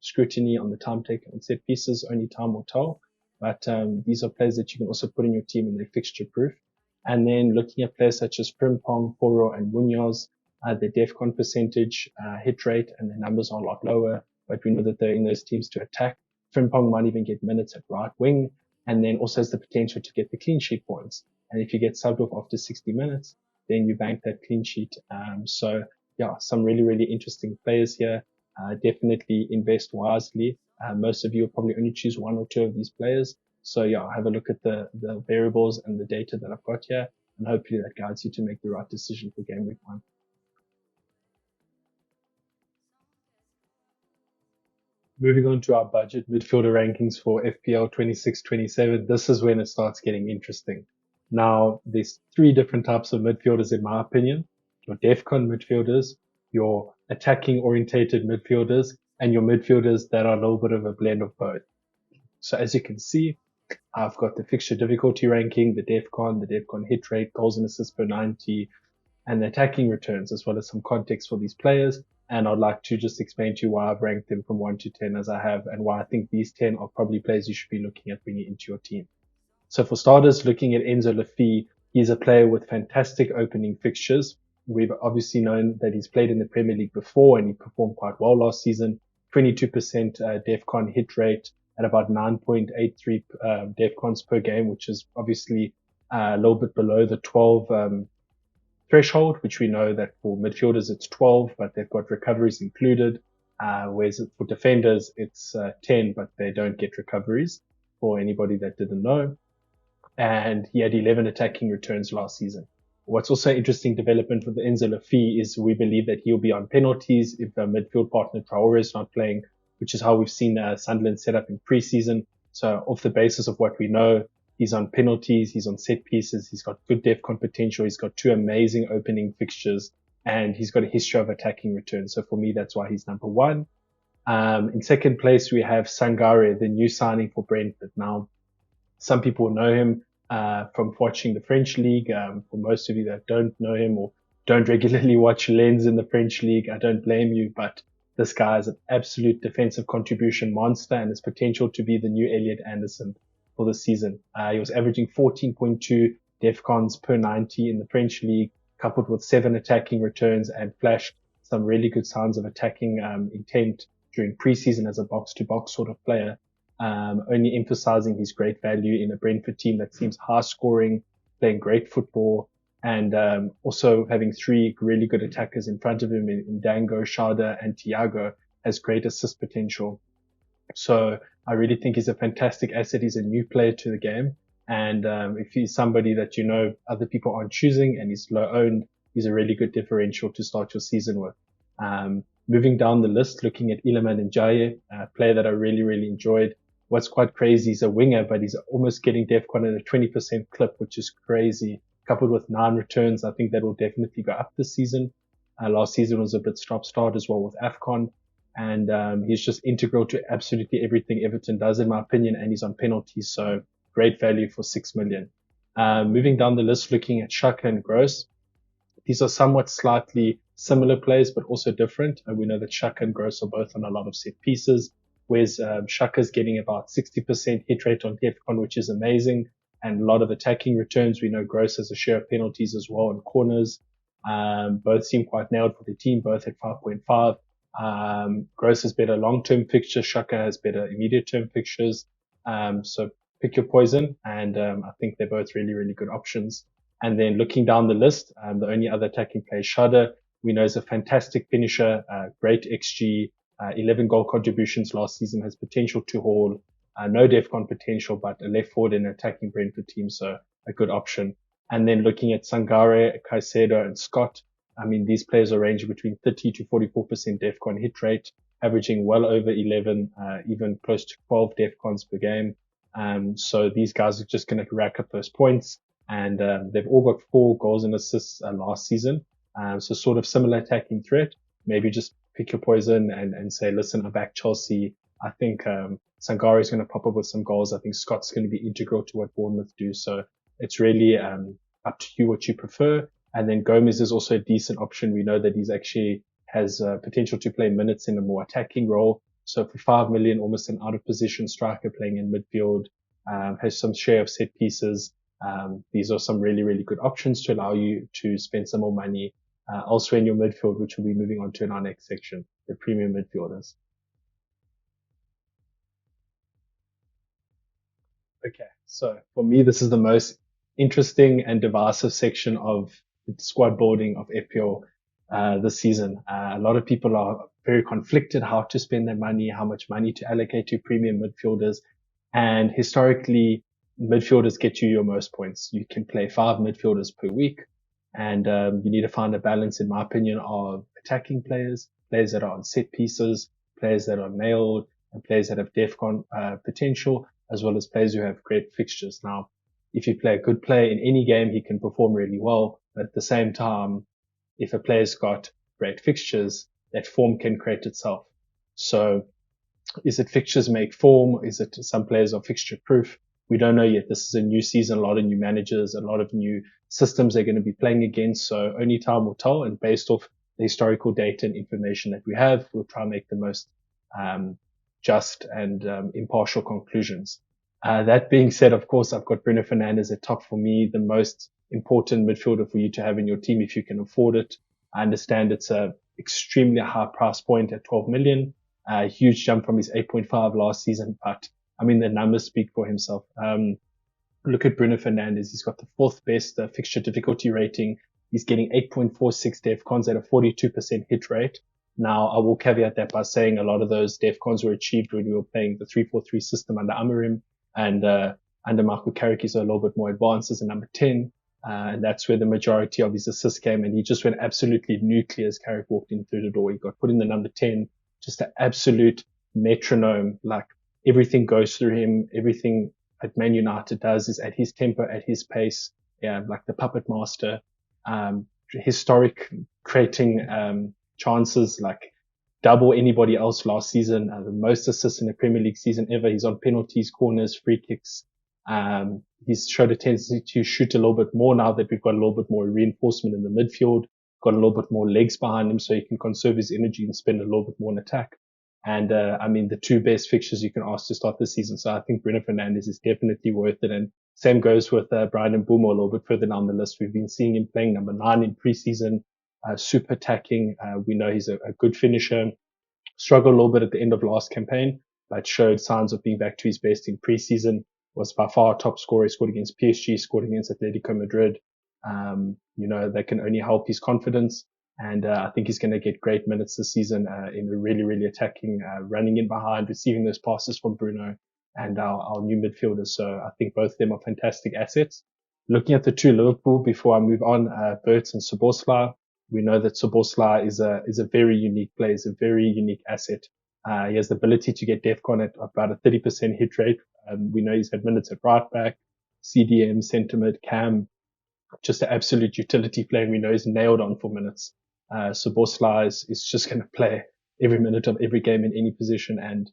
scrutiny on the time taken on set pieces? Only time will tell. But these are players that you can also put in your team and they're fixture proof. And then looking at players such as Frimpong, Foro, and Munoz, their DEFCON percentage, hit rate, and their numbers are a lot lower. But we know that they're in those teams to attack. Frimpong might even get minutes at right wing, and then also has the potential to get the clean sheet points. And if you get subbed off after 60 minutes, then you bank that clean sheet. So yeah, some really, really interesting players here. Definitely invest wisely. Most of you will probably only choose one or two of these players. So yeah, have a look at the variables and the data that I've got here, and hopefully that guides you to make the right decision for game week 1. Moving on to our budget midfielder rankings for FPL 26-27, this is when it starts getting interesting. Now, there's 3 different types of midfielders in my opinion. Your DEFCON midfielders, your attacking orientated midfielders, and your midfielders that are a little bit of a blend of both. So as you can see, I've got the fixture difficulty ranking, the DEFCON hit rate, goals and assists per 90, and the attacking returns, as well as some context for these players. And I'd like to just explain to you why I've ranked them from 1 to 10 as I have, and why I think these 10 are probably players you should be looking at bringing into your team. So for starters, looking at Enzo Laffi, he's a player with fantastic opening fixtures. We've obviously known that he's played in the Premier League before and he performed quite well last season. 22% DEFCON hit rate at about 9.83 DEFCONs per game, which is obviously a little bit below the 12 threshold, which we know that for midfielders it's 12, but they've got recoveries included. Whereas for defenders it's 10, but they don't get recoveries, for anybody that didn't know. And he had 11 attacking returns last season. What's also interesting development with the Enzo Laffi is we believe that he'll be on penalties if a midfield partner Traore is not playing, which is how we've seen Sunderland set up in pre-season. So off the basis of what we know, he's on penalties, he's on set pieces, he's got good DEFCON potential, he's got 2 amazing opening fixtures, and he's got a history of attacking returns. So for me, that's why he's number 1. In second place, we have Sangare, the new signing for Brentford. Now, some people know him from watching the French league. For most of you that don't know him or don't regularly watch Lens in the French league, I don't blame you, but this guy is an absolute defensive contribution monster and has potential to be the new Elliot Anderson for the season. He was averaging 14.2 DEFCONs per 90 in the French league, coupled with 7 attacking returns, and flashed some really good signs of attacking intent during preseason as a box-to-box sort of player. Only emphasizing his great value in a Brentford team that seems high scoring, playing great football, and also having 3 really good attackers in front of him in Dango, Shada, and Thiago, has great assist potential. So I really think he's a fantastic asset. He's a new player to the game. And if he's somebody that you know other people aren't choosing and he's low owned, he's a really good differential to start your season with. Moving down the list, looking at Iliman Ndiaye, a player that I really, really enjoyed. What's quite crazy, he's a winger, but he's almost getting DEFCON at a 20% clip, which is crazy. Coupled with 9 returns, I think that will definitely go up this season. Last season was a bit stop-start as well with AFCON. And he's just integral to absolutely everything Everton does, in my opinion, and he's on penalties, so great value for 6 million. Moving down the list, looking at Xhaka and Gross. These are somewhat slightly similar players, but also different. And we know that Xhaka and Gross are both on a lot of set pieces, whereas Xhaka's getting about 60% hit rate on DEFCON, which is amazing, and a lot of attacking returns. We know Gross has a share of penalties as well and corners. Both seem quite nailed for the team, both at 5.5. Gross has better long-term fixtures. Xhaka has better immediate-term fixtures. So pick your poison, and I think they're both really, really good options. And then looking down the list, the only other attacking player, Shada, we know is a fantastic finisher, great XG, 11 goal contributions last season, has potential to haul, no DEFCON potential, but a left forward in an attacking Brentford team, so a good option. And then looking at Sangare, Caicedo, and Scott, I mean, these players are ranging between 30 to 44% DEFCON hit rate, averaging well over 11, even close to 12 DEFCONs per game. So these guys are just going to rack up those points, and they've all got 4 goals and assists last season. So sort of similar attacking threat. Maybe just pick your poison and say, listen, I back Chelsea. I think Sangare is going to pop up with some goals. I think Scott's going to be integral to what Bournemouth do. So it's really up to you what you prefer. And then Gomez is also a decent option. We know that he's actually has potential to play minutes in a more attacking role. So for 5 million, almost an out of position striker playing in midfield, has some share of set pieces. These are some really, really good options to allow you to spend some more money elsewhere in your midfield, which we'll be moving on to in our next section, the premium midfielders. Okay, so for me, this is the most interesting and divisive section of the squad building of FPL this season. A lot of people are very conflicted how to spend their money, how much money to allocate to premium midfielders. And historically, midfielders get you your most points. You can play 5 midfielders per week. And you need to find a balance, in my opinion, of attacking players, players that are on set pieces, players that are nailed, and players that have DEFCON potential, as well as players who have great fixtures. Now, if you play a good player in any game, he can perform really well. But at the same time, if a player's got great fixtures, that form can create itself. So is it fixtures make form? Is it some players are fixture proof? We don't know yet. This is a new season, a lot of new managers, a lot of new systems they're going to be playing against. So only time will tell. And based off the historical data and information that we have, we'll try and make the most just and impartial conclusions. That being said, of course, I've got Bruno Fernandes at top for me, the most important midfielder for you to have in your team if you can afford it. I understand it's a extremely high price point at 12 million. A huge jump from his 8.5 last season, but I mean, the numbers speak for himself. Look at Bruno Fernandes. He's got the 4th best fixture difficulty rating. He's getting 8.46 DEFCONs at a 42% hit rate. Now, I will caveat that by saying a lot of those DEFCONs were achieved when we were playing the 3-4-3 system under Amorim, and under Michael Carrick, he's a little bit more advanced as a number 10. And that's where the majority of his assists came. And he just went absolutely nuclear as Carrick walked in through the door. He got put in the number 10. Just an absolute metronome. Like everything goes through him. Everything at Man United does is at his tempo, at his pace. Yeah, like the puppet master. Historic creating chances, like double anybody else last season. The most assists in a Premier League season ever. He's on penalties, corners, free kicks. He's showed a tendency to shoot a little bit more now that we've got a little bit more reinforcement in the midfield. Got a little bit more legs behind him so he can conserve his energy and spend a little bit more on attack. And, I mean, the 2 best fixtures you can ask to start this season. So I think Bruno Fernandes is definitely worth it. And same goes with, Brian Mbeumo a little bit further down the list. We've been seeing him playing number 9 in preseason, super attacking. We know he's a good finisher. Struggled a little bit at the end of last campaign, but showed signs of being back to his best in preseason. Was by far top scorer. He scored against PSG, scored against Atletico Madrid. That can only help his confidence. And I think he's going to get great minutes this season in a really, really attacking, running in behind, receiving those passes from Bruno and our new midfielders. So I think both of them are fantastic assets. Looking at the 2 Liverpool before I move on, Wirtz and Szoboszlai, we know that Szoboszlai is a very unique player, is a very unique asset. He has the ability to get DEFCON at about a 30% hit rate. We know he's had minutes at right back, CDM, centre mid, cam, just an absolute utility player. And we know he's nailed on for minutes. Szoboszlai is just going to play every minute of every game in any position. And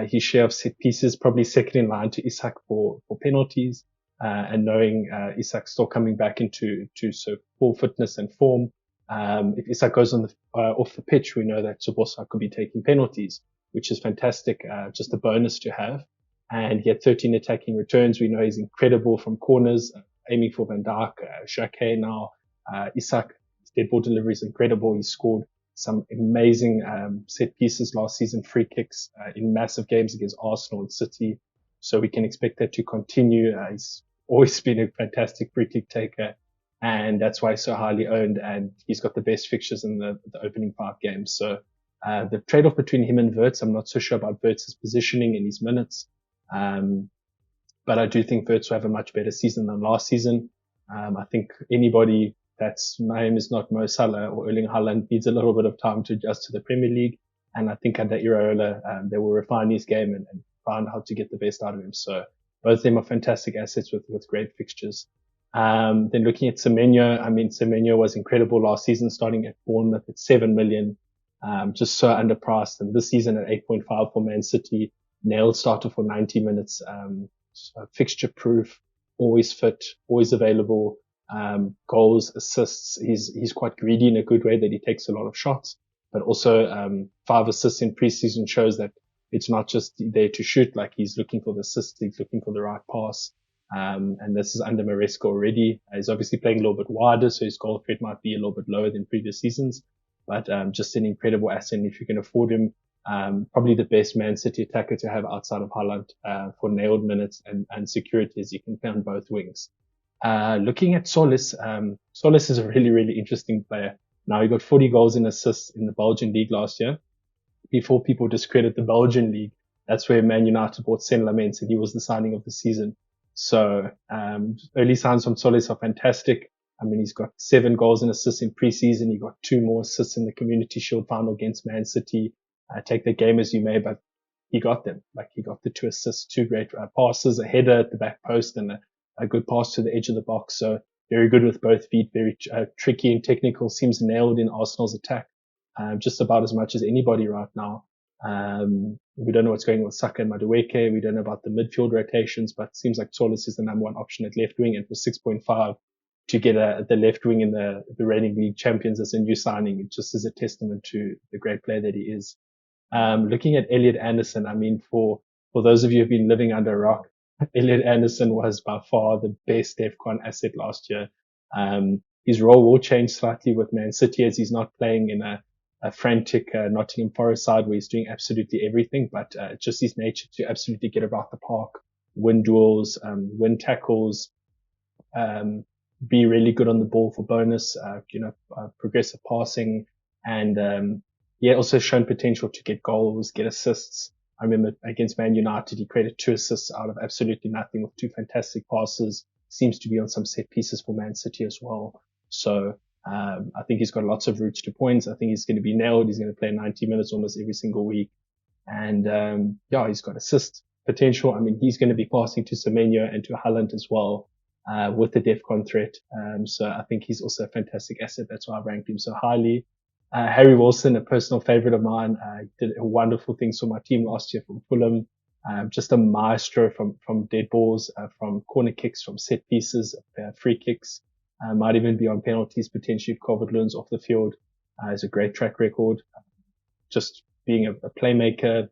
his share of set pieces, probably second in line to Isak for penalties. And knowing Isak's still coming back into full fitness and form. If Isak goes on off the pitch, we know that Szoboszlai could be taking penalties, which is fantastic. Just a bonus to have. And he had 13 attacking returns. We know he's incredible from corners, aiming for Van Dijk, Xhaka now, Isak. His dead ball delivery is incredible. He scored some amazing set pieces last season, free kicks in massive games against Arsenal and City. So we can expect that to continue. He's always been a fantastic free kick taker, and that's why he's so highly owned. And he's got the best fixtures in the opening 5 games. So the trade-off between him and Wirtz, I'm not so sure about Wirtz's positioning in his minutes. But I do think Wirtz will have a much better season than last season. I think anybody that's name is not Mo Salah or Erling Haaland needs a little bit of time to adjust to the Premier League. And I think under Iraola, they will refine his game and find how to get the best out of him. So both of them are fantastic assets with great fixtures. Then looking at Semenyo, I mean, Semenyo was incredible last season, starting at Bournemouth at 7 million. Just so underpriced. And this season at 8.5 for Man City, nailed starter for 90 minutes, fixture proof, always fit, always available, goals, assists. He's quite greedy in a good way that he takes a lot of shots, but also, 5 assists in preseason shows that it's not just there to shoot. Like he's looking for the assist, he's looking for the right pass. And this is under Maresca already. He's obviously playing a little bit wider, so his goal threat might be a little bit lower than previous seasons, but, just an incredible asset. And if you can afford him, probably the best Man City attacker to have outside of Haaland, for nailed minutes and security, as you can play on both wings. Looking at Solis, Solis is a really, really interesting player. Now he got 40 goals and assists in the Belgian league last year. Before people discredit the Belgian league, that's where Man United bought Saint-Lamens and he was the signing of the season. So, early signs from Solis are fantastic. I mean, he's got 7 goals and assists in preseason. He got 2 more assists in the Community Shield final against Man City. Take the game as you may, but he got them. Like he got the 2 assists, 2 great passes, a header at the back post and a good pass to the edge of the box. So very good with both feet, very tricky and technical, seems nailed in Arsenal's attack. Just about as much as anybody right now. We don't know what's going on with Saka and Madueke. We don't know about the midfield rotations, but it seems like Solis is the number 1 option at left wing, and for 6.5 to get the left wing in the reigning league champions as a new signing, it just is a testament to the great player that he is. Looking at Elliot Anderson, I mean, for those of you who've been living under a rock, Elliot Anderson was by far the best DEFCON asset last year. His role will change slightly with Man City as he's not playing in a frantic Nottingham Forest side where he's doing absolutely everything, but just his nature to absolutely get about the park, win duels, win tackles, be really good on the ball for bonus, progressive passing, and also shown potential to get goals, get assists. I remember against Man United, he created 2 assists out of absolutely nothing with 2 fantastic passes. Seems to be on some set pieces for Man City as well. So I think he's got lots of routes to points. I think he's going to be nailed. He's going to play 90 minutes almost every single week. And he's got assist potential. I mean, he's going to be passing to Semenyo and to Haaland as well with the DEFCON threat. So I think he's also a fantastic asset. That's why I ranked him so highly. Harry Wilson, a personal favorite of mine, did wonderful things for my team last year from Fulham. Just a maestro from dead balls, from corner kicks, from set pieces, free kicks. Might even be on penalties potentially if Calvert-Lewin's off the field. Has a great track record. Just being a playmaker,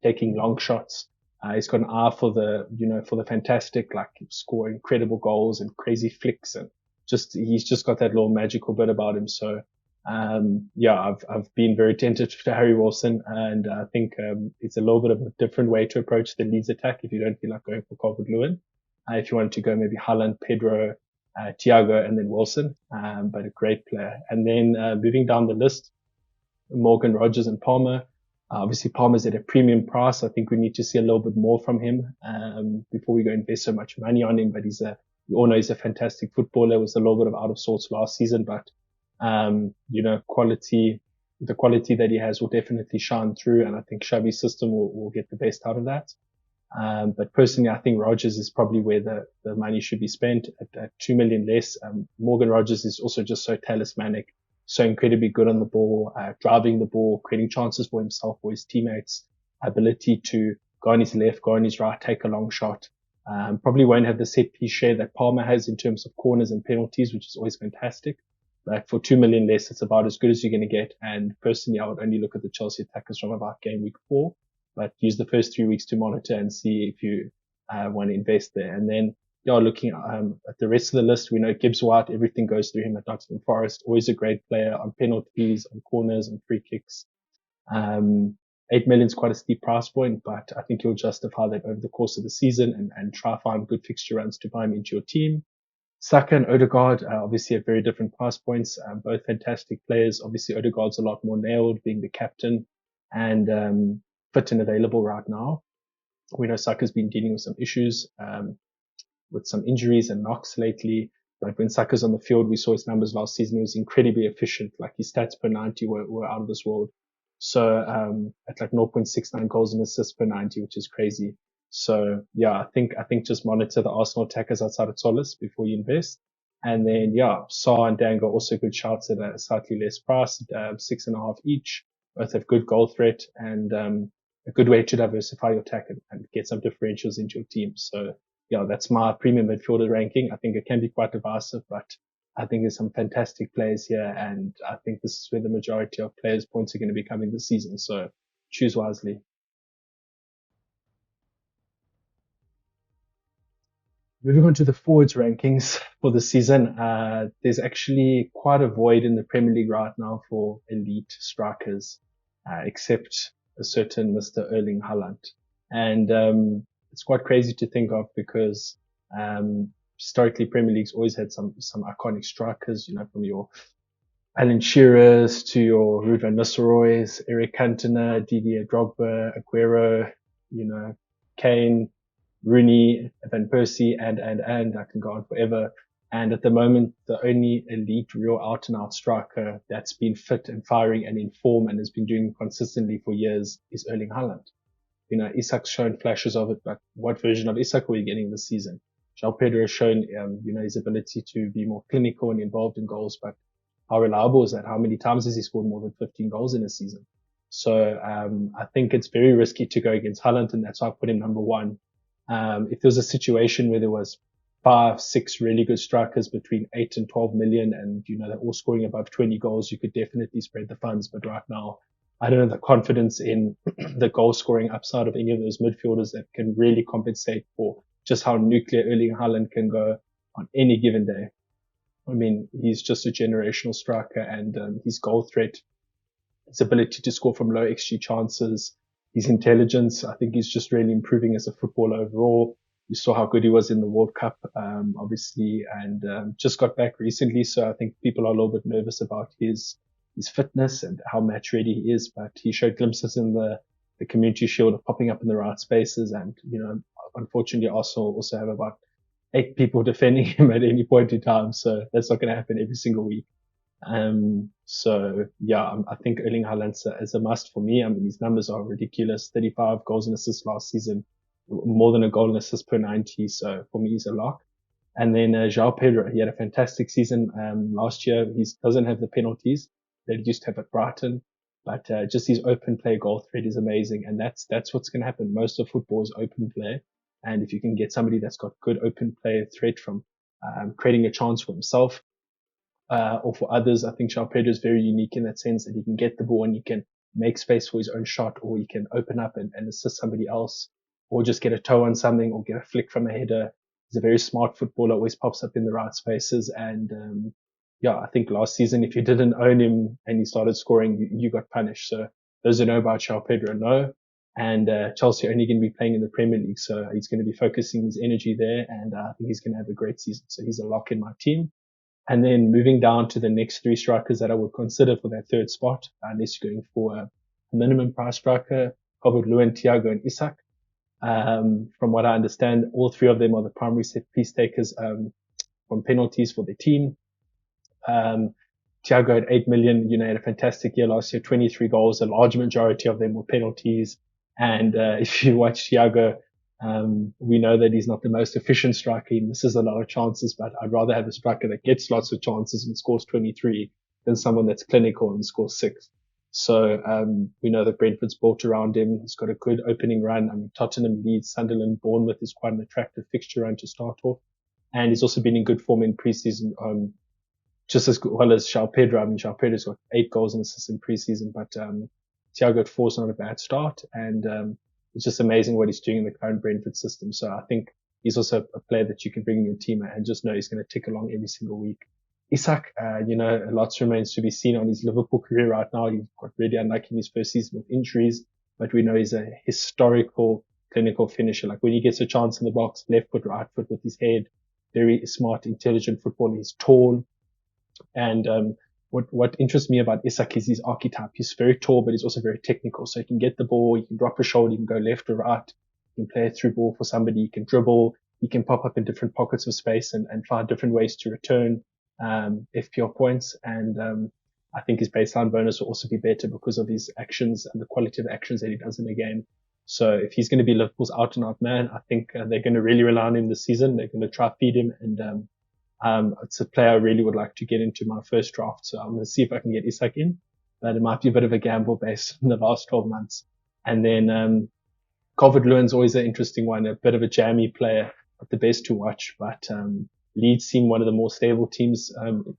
taking long shots. He's got an eye for the fantastic, like score incredible goals and crazy flicks, and he's just got that little magical bit about him. So, I've been very tentative to Harry Wilson, and I think it's a little bit of a different way to approach the Leeds attack if you don't feel like going for Calvert-Lewin. If you wanted to go maybe Haaland, Pedro, Thiago, and then Wilson, but a great player. And then moving down the list, Morgan, Rogers, and Palmer. Obviously, Palmer's at a premium price. I think we need to see a little bit more from him before we go invest so much money on him. But we all know he's a fantastic footballer. Was a little bit of out of sorts last season, but quality, the quality that he has will definitely shine through, and I think Xavi's system will get the best out of that. But personally, I think Rogers is probably where the money should be spent at 2 million less. Morgan Rogers is also just so talismanic, so incredibly good on the ball, driving the ball, creating chances for himself or his teammates, ability to go on his left, go on his right, take a long shot. Probably won't have the set piece share that Palmer has in terms of corners and penalties, which is always fantastic. But for 2 million less, it's about as good as you're going to get. And personally, I would only look at the Chelsea attackers from about Gameweek 4, but use the first 3 weeks to monitor and see if you want to invest there. And then looking at the rest of the list, we know Gibbs White, everything goes through him at Nottingham Forest. Always a great player on penalties, on corners, and free kicks. 8 million is quite a steep price point, but I think you'll justify that over the course of the season and try find good fixture runs to buy him into your team. Saka and Odegaard, obviously at very different price points, both fantastic players. Obviously Odegaard's a lot more nailed, being the captain and fit and available right now. We know Saka's been dealing with some issues, with some injuries and knocks lately. But when Saka's on the field, we saw his numbers last season. He was incredibly efficient. Like his stats per 90 were out of this world. So, at like 0.69 goals and assists per 90, which is crazy. So I think just monitor the Arsenal attackers outside of Solis before you invest. And then, Saar and Dang are also good shots at a slightly less price, 6.5 each. Both have good goal threat and, a good way to diversify your attack and get some differentials into your team. So, that's my premium midfielder ranking. I think it can be quite divisive, but I think there's some fantastic players here. And I think this is where the majority of players' points are going to be coming this season. So choose wisely. Moving on to the forwards rankings for the season, there's actually quite a void in the Premier League right now for elite strikers, except a certain Mr. Erling Haaland. And it's quite crazy to think of because historically Premier League's always had some iconic strikers, from your Alan Shearers to your Ruud van Nistelrooys, Eric Cantona, Didier Drogba, Aguero, Kane, Rooney, Van Persie, and I can go on forever. And at the moment, the only elite, real out and out striker that's been fit and firing and in form and has been doing consistently for years is Erling Haaland. Isak's shown flashes of it, but what version of Isak are we getting this season? João Pedro has shown, his ability to be more clinical and involved in goals, but how reliable is that? How many times has he scored more than 15 goals in a season? So, I think it's very risky to go against Haaland, and that's why I put him number one. If there was a situation where there was 5, 6 really good strikers between 8 and 12 million and, they're all scoring above 20 goals, you could definitely spread the funds. But right now, I don't have the confidence in the goal scoring upside of any of those midfielders that can really compensate for just how nuclear Erling Haaland can go on any given day. I mean, he's just a generational striker, and his goal threat, his ability to score from low XG chances, his intelligence, I think he's just really improving as a footballer overall. You saw how good he was in the World Cup, obviously, and just got back recently. So I think people are a little bit nervous about his fitness and how match ready he is. But he showed glimpses in the Community Shield of popping up in the right spaces. And, unfortunately, Arsenal also have about 8 people defending him at any point in time. So that's not going to happen every single week. So yeah, I think Erling Haaland is a must for me. I mean, his numbers are ridiculous. 35 goals and assists last season, more than a goal and assist per 90. So for me, he's a lock. And then, João Pedro, he had a fantastic season, last year. He doesn't have the penalties that he used to have at Brighton, but, just his open play goal threat is amazing. And that's what's going to happen. Most of football is open play. And if you can get somebody that's got good open play threat from, creating a chance for himself, or for others, I think João Pedro is very unique in that sense that he can get the ball and he can make space for his own shot, or he can open up and assist somebody else, or just get a toe on something, or get a flick from a header. He's a very smart footballer, always pops up in the right spaces. And, yeah, I think last season, if you didn't own him and he started scoring, you got punished. So those who know about João Pedro know. And, Chelsea are only going to be playing in the Premier League. So he's going to be focusing his energy there. And I think he's going to have a great season. So he's a lock in my team. And then moving down to the next 3 strikers that I would consider for that third spot, unless you're going for a minimum price striker, Calvert-Lewin, Thiago, and Isak. From what I understand, all 3 of them are the primary set piece takers, from penalties for the team. Thiago at 8 million, had a fantastic year last year, 23 goals. A large majority of them were penalties. And, if you watch Thiago, we know that he's not the most efficient striker. He misses a lot of chances, but I'd rather have a striker that gets lots of chances and scores 23 than someone that's clinical and scores 6. So, we know that Brentford's built around him. He's got a good opening run. I mean, Tottenham, Leeds, Sunderland, Bournemouth is quite an attractive fixture run to start off. And he's also been in good form in preseason, just as well as João Pedro. I mean, João Pedro's got 8 goals and assists in preseason, but, Thiago at 4 is not a bad start. And, it's just amazing what he's doing in the current Brentford system. So I think he's also a player that you can bring in your team and just know he's going to tick along every single week. Isak, lots remains to be seen on his Liverpool career right now. He got really unlucky in his first season with injuries, but we know he's a historical clinical finisher. Like when he gets a chance in the box, left foot, right foot with his head, very smart, intelligent footballer. He's tall. And, what interests me about Isak is his archetype. He's very tall, but he's also very technical. So he can get the ball, he can drop a shoulder, he can go left or right, he can play a through ball for somebody, he can dribble, he can pop up in different pockets of space and find different ways to return, FPL points. And, I think his baseline bonus will also be better because of his actions and the quality of actions that he does in the game. So if he's going to be Liverpool's out and out man, I think they're going to really rely on him this season. They're going to try feed him, and it's a player I really would like to get into my first draft. So I'm going to see if I can get Isak in, but it might be a bit of a gamble based on the last 12 months. And then, Calvert-Lewin's always an interesting one, a bit of a jammy player, not the best to watch, but, Leeds seem one of the more stable teams,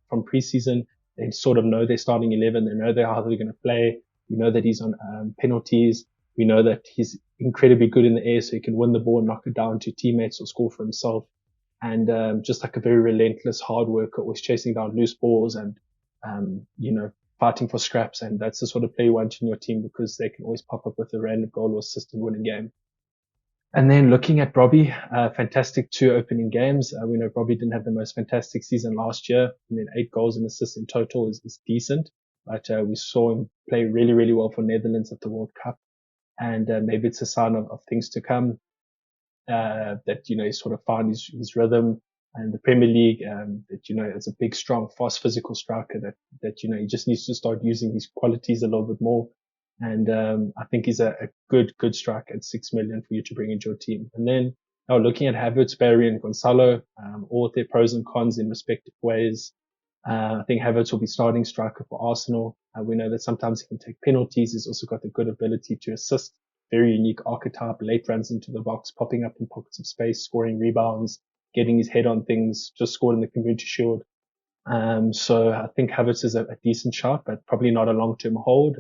from preseason. They sort of know their starting 11. They know how they're going to play. We know that he's on, penalties. We know that he's incredibly good in the air, so he can win the ball and knock it down to teammates or score for himself. And, just like a very relentless hard worker, always chasing down loose balls and, fighting for scraps. And that's the sort of player you want in your team because they can always pop up with a random goal or assist and win a game. And then looking at Robbie, fantastic 2 opening games. We know Robbie didn't have the most fantastic season last year. I mean, 8 goals and assists in total is decent, but we saw him play really, really well for Netherlands at the World Cup. And maybe it's a sign of things to come, that, he's sort of found his rhythm and the Premier League, that, as a big, strong, fast, physical striker that, he just needs to start using his qualities a little bit more. And, I think he's a good strike at 6 million for you to bring into your team. And then now looking at Havertz, Barry and Gonzalo, all with their pros and cons in respective ways. I think Havertz will be starting striker for Arsenal. We know that sometimes he can take penalties. He's also got the good ability to assist. Very unique archetype, late runs into the box, popping up in pockets of space, scoring rebounds, getting his head on things, just scored in the Community Shield. So I think Havertz is a decent shot, but probably not a long-term hold,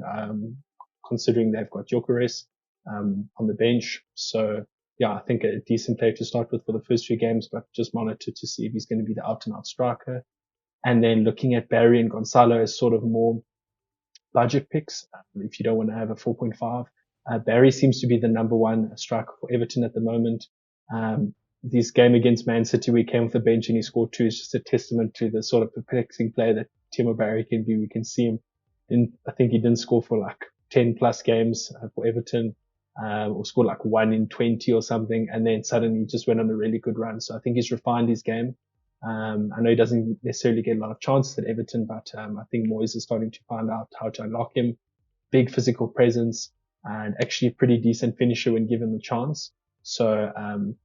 considering they've got Gyökeres, on the bench. So yeah, I think a decent player to start with for the first few games, but just monitor to see if he's going to be the out and out striker. And then looking at Barry and Gonzalo as sort of more budget picks, if you don't want to have a 4.5. Barry seems to be the number one striker for Everton at the moment. This game against Man City, we came off the bench and he scored 2 is just a testament to the sort of perplexing player that Timo Barry can be. We can see him I think he didn't score for like 10 plus games for Everton, or scored like 1 in 20 or something. And then suddenly he just went on a really good run. So I think he's refined his game. I know he doesn't necessarily get a lot of chances at Everton, but I think Moyes is starting to find out how to unlock him. Big physical presence and actually pretty decent finisher when given the chance. So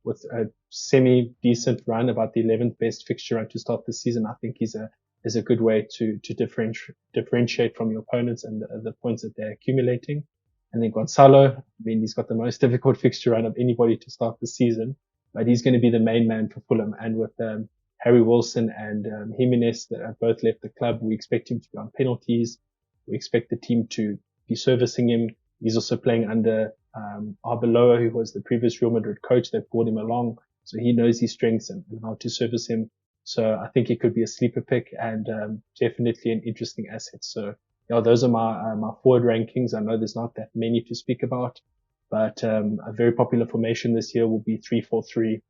with a semi-decent run, about the 11th best fixture run to start the season, I think is a good way to differentiate from your opponents and the points that they're accumulating. And then Gonzalo, I mean, he's got the most difficult fixture run of anybody to start the season, but he's going to be the main man for Fulham. And with Harry Wilson and Jimenez that have both left the club, we expect him to be on penalties. We expect the team to be servicing him. He's also playing under Arbeloa, who was the previous Real Madrid coach. They brought him along, so he knows his strengths and how to service him. So I think he could be a sleeper pick and definitely an interesting asset. So yeah, those are my forward rankings. I know there's not that many to speak about, but a very popular formation this year will be 3-4-3.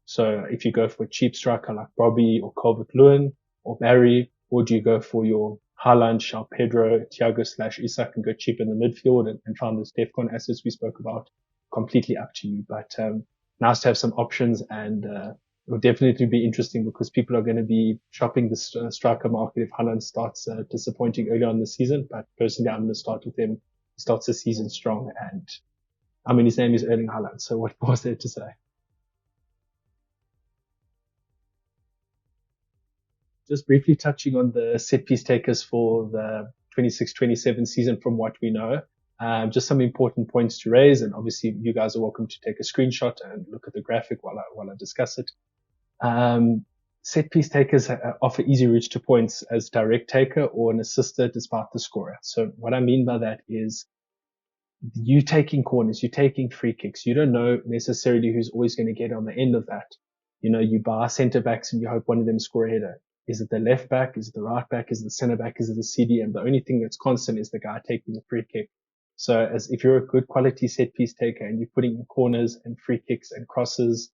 So if you go for a cheap striker like Bobby or Calvert-Lewin or Barry, or do you go for your Haaland, João Pedro, Thiago/Isak and go cheap in the midfield and find those DEFCON assets we spoke about? Completely up to you. But nice to have some options, and it will definitely be interesting because people are going to be shopping the striker market if Haaland starts disappointing early on in the season. But personally, I'm going to start with him. He starts the season strong, and I mean, his name is Erling Haaland, so what was there to say? Just briefly touching on the set piece takers for the 26-27 season from what we know. Just some important points to raise, and obviously you guys are welcome to take a screenshot and look at the graphic while I discuss it. Set piece takers offer easy routes to points as direct taker or an assister despite the scorer. So what I mean by that is you taking corners, you taking free kicks. You don't know necessarily who's always going to get on the end of that. You buy center backs and you hope one of them score a header. Is it the left back? Is it the right back? Is it the center back? Is it the CDM? The only thing that's constant is the guy taking the free kick. So as if you're a good quality set piece taker and you're putting in corners and free kicks and crosses,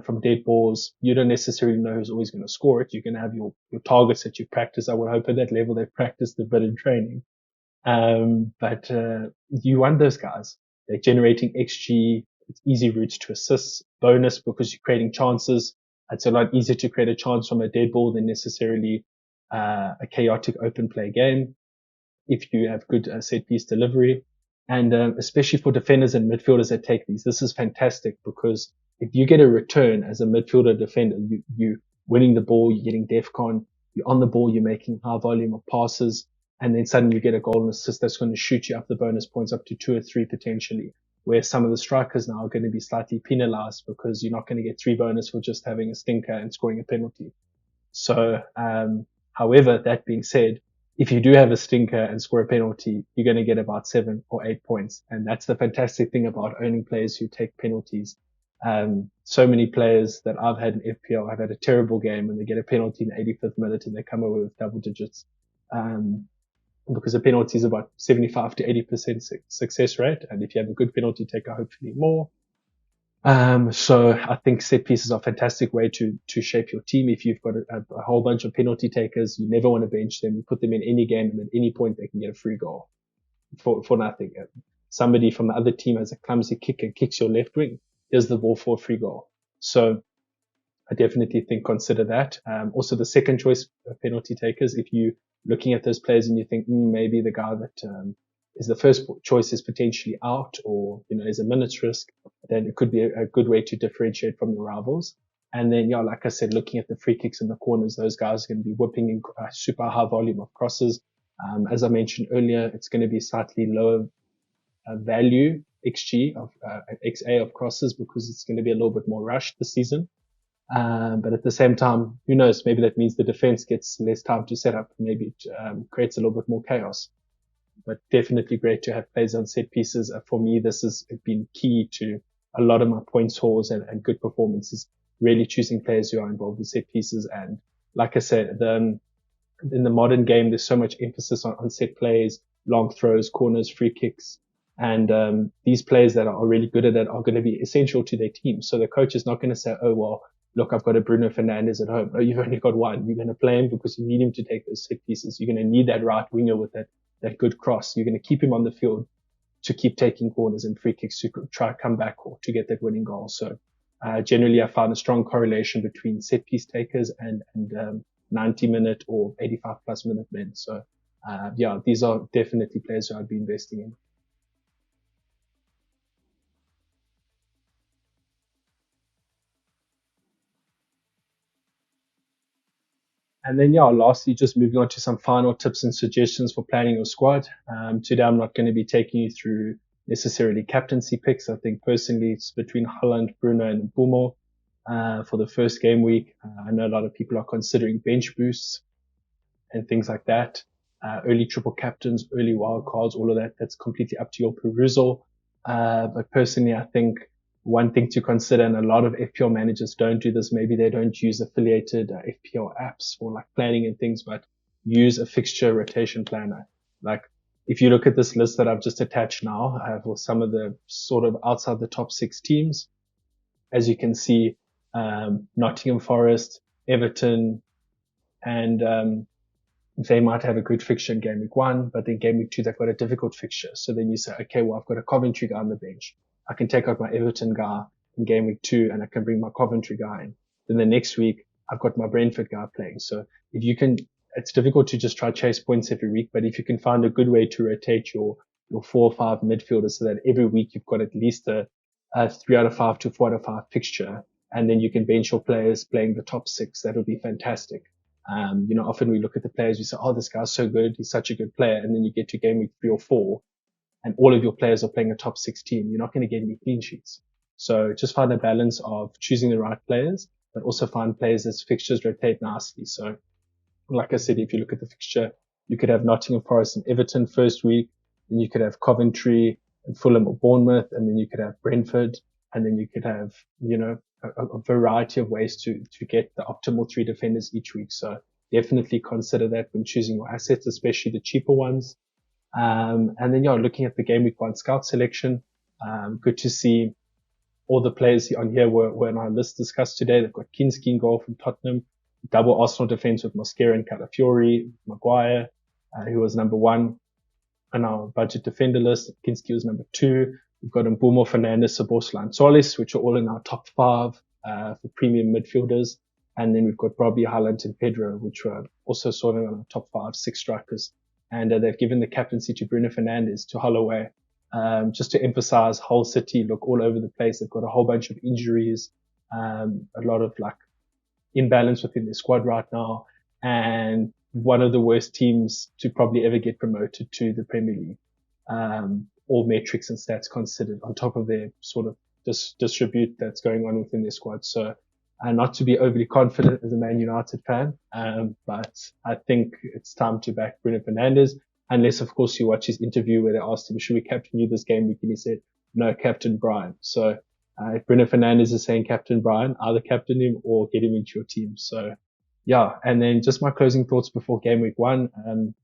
from dead balls, you don't necessarily know who's always going to score it. You're going to have your targets that you practice. I would hope at that level they've practiced a bit in training. But you want those guys. They're generating XG. It's easy routes to assists, bonus because you're creating chances. It's a lot easier to create a chance from a dead ball than necessarily a chaotic open play game if you have good set piece delivery. And especially for defenders and midfielders that take these, this is fantastic because if you get a return as a midfielder defender, you winning the ball, you're getting DEFCON, you're on the ball, you're making high volume of passes, and then suddenly you get a goal and assist that's going to shoot you up the bonus points up to 2 or 3 potentially, where some of the strikers now are going to be slightly penalized because you're not going to get 3 bonus for just having a stinker and scoring a penalty. So, however, that being said, if you do have a stinker and score a penalty, you're going to get about 7 or 8 points. And that's the fantastic thing about owning players who take penalties. So many players that I've had in FPL have had a terrible game and they get a penalty in the 85th minute and they come away with double digits. Because a penalty is about 75 to 80% success rate. And if you have a good penalty taker, hopefully more. So I think set pieces are a fantastic way to shape your team. If you've got a whole bunch of penalty takers, you never want to bench them. You put them in any game, and at any point they can get a free goal for nothing. Somebody from the other team has a clumsy kick and kicks your left wing. Here's the ball for a free goal. So I definitely think consider that. Also the second choice penalty takers, if you looking at those players and you think maybe the guy that is the first choice is potentially out, or is a minutes risk, then it could be a good way to differentiate from the rivals. And then like I said, looking at the free kicks in the corners, those guys are going to be whipping in a super high volume of crosses. As I mentioned earlier, it's going to be slightly lower value XG of XA of crosses because it's going to be a little bit more rushed this season. But at the same time, who knows? Maybe that means the defense gets less time to set up. Maybe it creates a little bit more chaos. But definitely great to have players on set pieces. For me, this has been key to a lot of my points hauls and good performances. Really choosing players who are involved with set pieces. And like I said, in the modern game, there's so much emphasis on set plays, long throws, corners, free kicks. And these players that are really good at it are going to be essential to their team. So the coach is not going to say, oh, well, look, I've got a Bruno Fernandes at home. No, you've only got one. You're going to play him because you need him to take those set pieces. You're going to need that right winger with that good cross. You're going to keep him on the field to keep taking corners and free kicks to try to come back or to get that winning goal. So generally, I found a strong correlation between set piece takers and 90-minute or 85-plus minute men. So these are definitely players who I'd be investing in. And then, lastly, just moving on to some final tips and suggestions for planning your squad. Today, I'm not going to be taking you through necessarily captaincy picks. I think personally, it's between Haaland, Bruno, and Mbumo for the first game week. I know a lot of people are considering bench boosts and things like that. Early triple captains, early wild cards, all of that. That's completely up to your perusal. But personally, I think one thing to consider, and a lot of FPL managers don't do this. Maybe they don't use affiliated FPL apps for like planning and things, but use a fixture rotation planner. Like if you look at this list that I've just attached now, for some of the sort of outside the top 6 teams, as you can see, Nottingham Forest, Everton, and they might have a good fixture in game week 1, but then game week 2, they've got a difficult fixture. So then you say, okay, well, I've got a Coventry guy on the bench. I can take out my Everton guy in game week 2 and I can bring my Coventry guy in. Then the next week, I've got my Brentford guy playing. So if you can, it's difficult to just try chase points every week, but if you can find a good way to rotate your 4 or 5 midfielders so that every week you've got at least a 3 out of 5 to 4 out of 5 fixture, and then you can bench your players playing the top 6, that would be fantastic. Often we look at the players, we say, oh, this guy's so good. He's such a good player. And then you get to game week 3 or 4 and all of your players are playing a top 6 team. You're not going to get any clean sheets. So just find a balance of choosing the right players, but also find players as fixtures rotate nicely. So like I said, if you look at the fixture, you could have Nottingham Forest and Everton first week. Then you could have Coventry and Fulham or Bournemouth. And then you could have Brentford. And then you could have, a variety of ways to get the optimal 3 defenders each week. So definitely consider that when choosing your assets, especially the cheaper ones. And then, looking at the game week 1 scout selection, good to see all the players on here were on our list discussed today. They've got Kinski in goal from Tottenham, double Arsenal defense with Mosquera and Calafiori, Maguire, who was number 1 on our budget defender list. Kinski was number 2. We've got Mbumo, Fernandes, Szoboszlai, and Solis, which are all in our top 5 for premium midfielders. And then we've got Bobby, Haaland, and Pedro, which were also sort of on our top 5, 6 strikers. And they've given the captaincy to Bruno Fernandes, to Holloway, just to emphasize Hull City look all over the place. They've got a whole bunch of injuries, a lot of like imbalance within their squad right now, and one of the worst teams to probably ever get promoted to the Premier League. All metrics and stats considered, on top of their sort of distribute that's going on within their squad. So, not to be overly confident as a Man United fan, but I think it's time to back Bruno Fernandes, unless of course you watch his interview where they asked him, should we captain you this game week? And he said, no, Captain Brian. So, if Bruno Fernandes is saying Captain Brian, either captain him or get him into your team. So, and then just my closing thoughts before game week 1.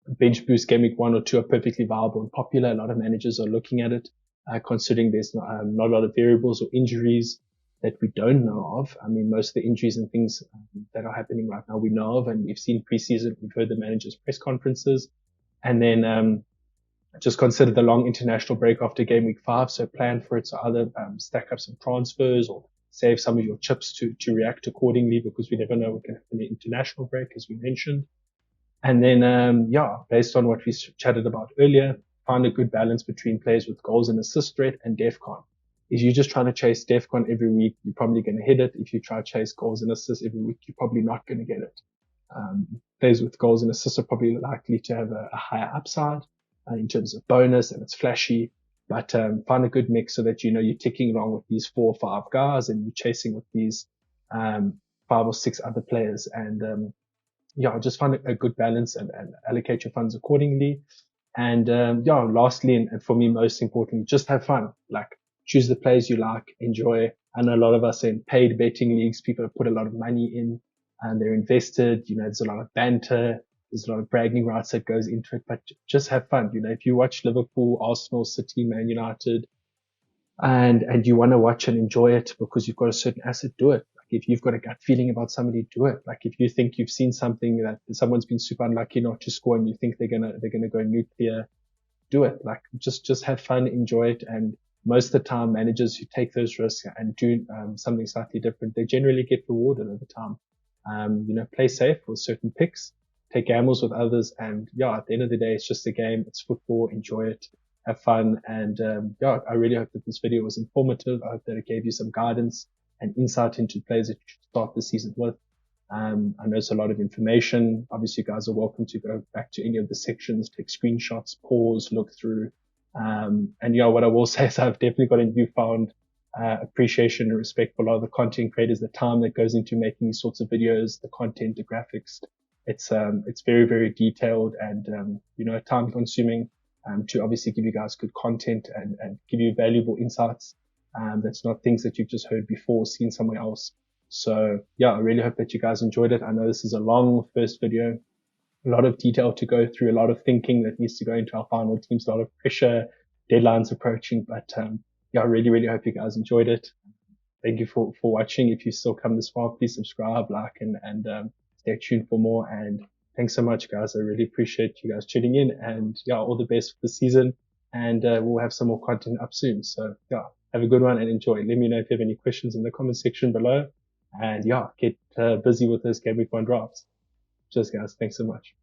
Bench boost game week 1 or 2 are perfectly viable and popular. A lot of managers are looking at it. considering there's not a lot of variables or injuries that we don't know of. I mean, most of the injuries and things that are happening right now we know of, and we've seen preseason, we've heard the managers' press conferences, and then just consider the long international break after game week 5. So plan for it. So either stack up some transfers or save some of your chips to react accordingly, because we never know what can happen in the international break, as we mentioned. And then, based on what we chatted about earlier, find a good balance between players with goals and assist rate and DEFCON. If you're just trying to chase DEFCON every week, you're probably going to hit it. If you try to chase goals and assists every week, you're probably not going to get it. Players with goals and assists are probably likely to have a higher upside in terms of bonus, and it's flashy. But find a good mix so that you're ticking along with these 4 or 5 guys, and you're chasing with these 5 or 6 other players. And just find a good balance and allocate your funds accordingly. And lastly, and for me most importantly, just have fun. Like, choose the players you like, enjoy. I know a lot of us are in paid betting leagues. People have put a lot of money in and they're invested. There's a lot of banter. There's a lot of bragging rights that goes into it, but just have fun. If you watch Liverpool, Arsenal, City, Man United, and you want to watch and enjoy it because you've got a certain asset, do it. Like, if you've got a gut feeling about somebody, do it. Like, if you think you've seen something that someone's been super unlucky not to score and you think they're gonna go nuclear, do it. Like, just have fun, enjoy it. And most of the time, managers who take those risks and do something slightly different, they generally get rewarded over time. Play safe with certain picks, take gambles with others, and at the end of the day, it's just a game. It's football. Enjoy it, have fun, and I really hope that this video was informative. I hope that it gave you some guidance and insight into players that you should start the season with. I know it's a lot of information. Obviously, you guys are welcome to go back to any of the sections, take screenshots, pause, look through. And what I will say is I've definitely got a newfound appreciation and respect for a lot of the content creators, the time that goes into making these sorts of videos, the content, the graphics. It's very, very detailed and, time consuming, to obviously give you guys good content and give you valuable insights. That's not things that you've just heard before, seen somewhere else. So I really hope that you guys enjoyed it. I know this is a long first video, a lot of detail to go through, a lot of thinking that needs to go into our final teams, a lot of pressure, deadlines approaching. But, I really, really hope you guys enjoyed it. Thank you for watching. If you still come this far, please subscribe, like, and stay tuned for more. And thanks so much, guys. I really appreciate you guys tuning in, and all the best for the season. And we'll have some more content up soon. So have a good one and enjoy. Let me know if you have any questions in the comment section below. And get busy with those Game Week 1 drafts. Cheers, guys. Thanks so much.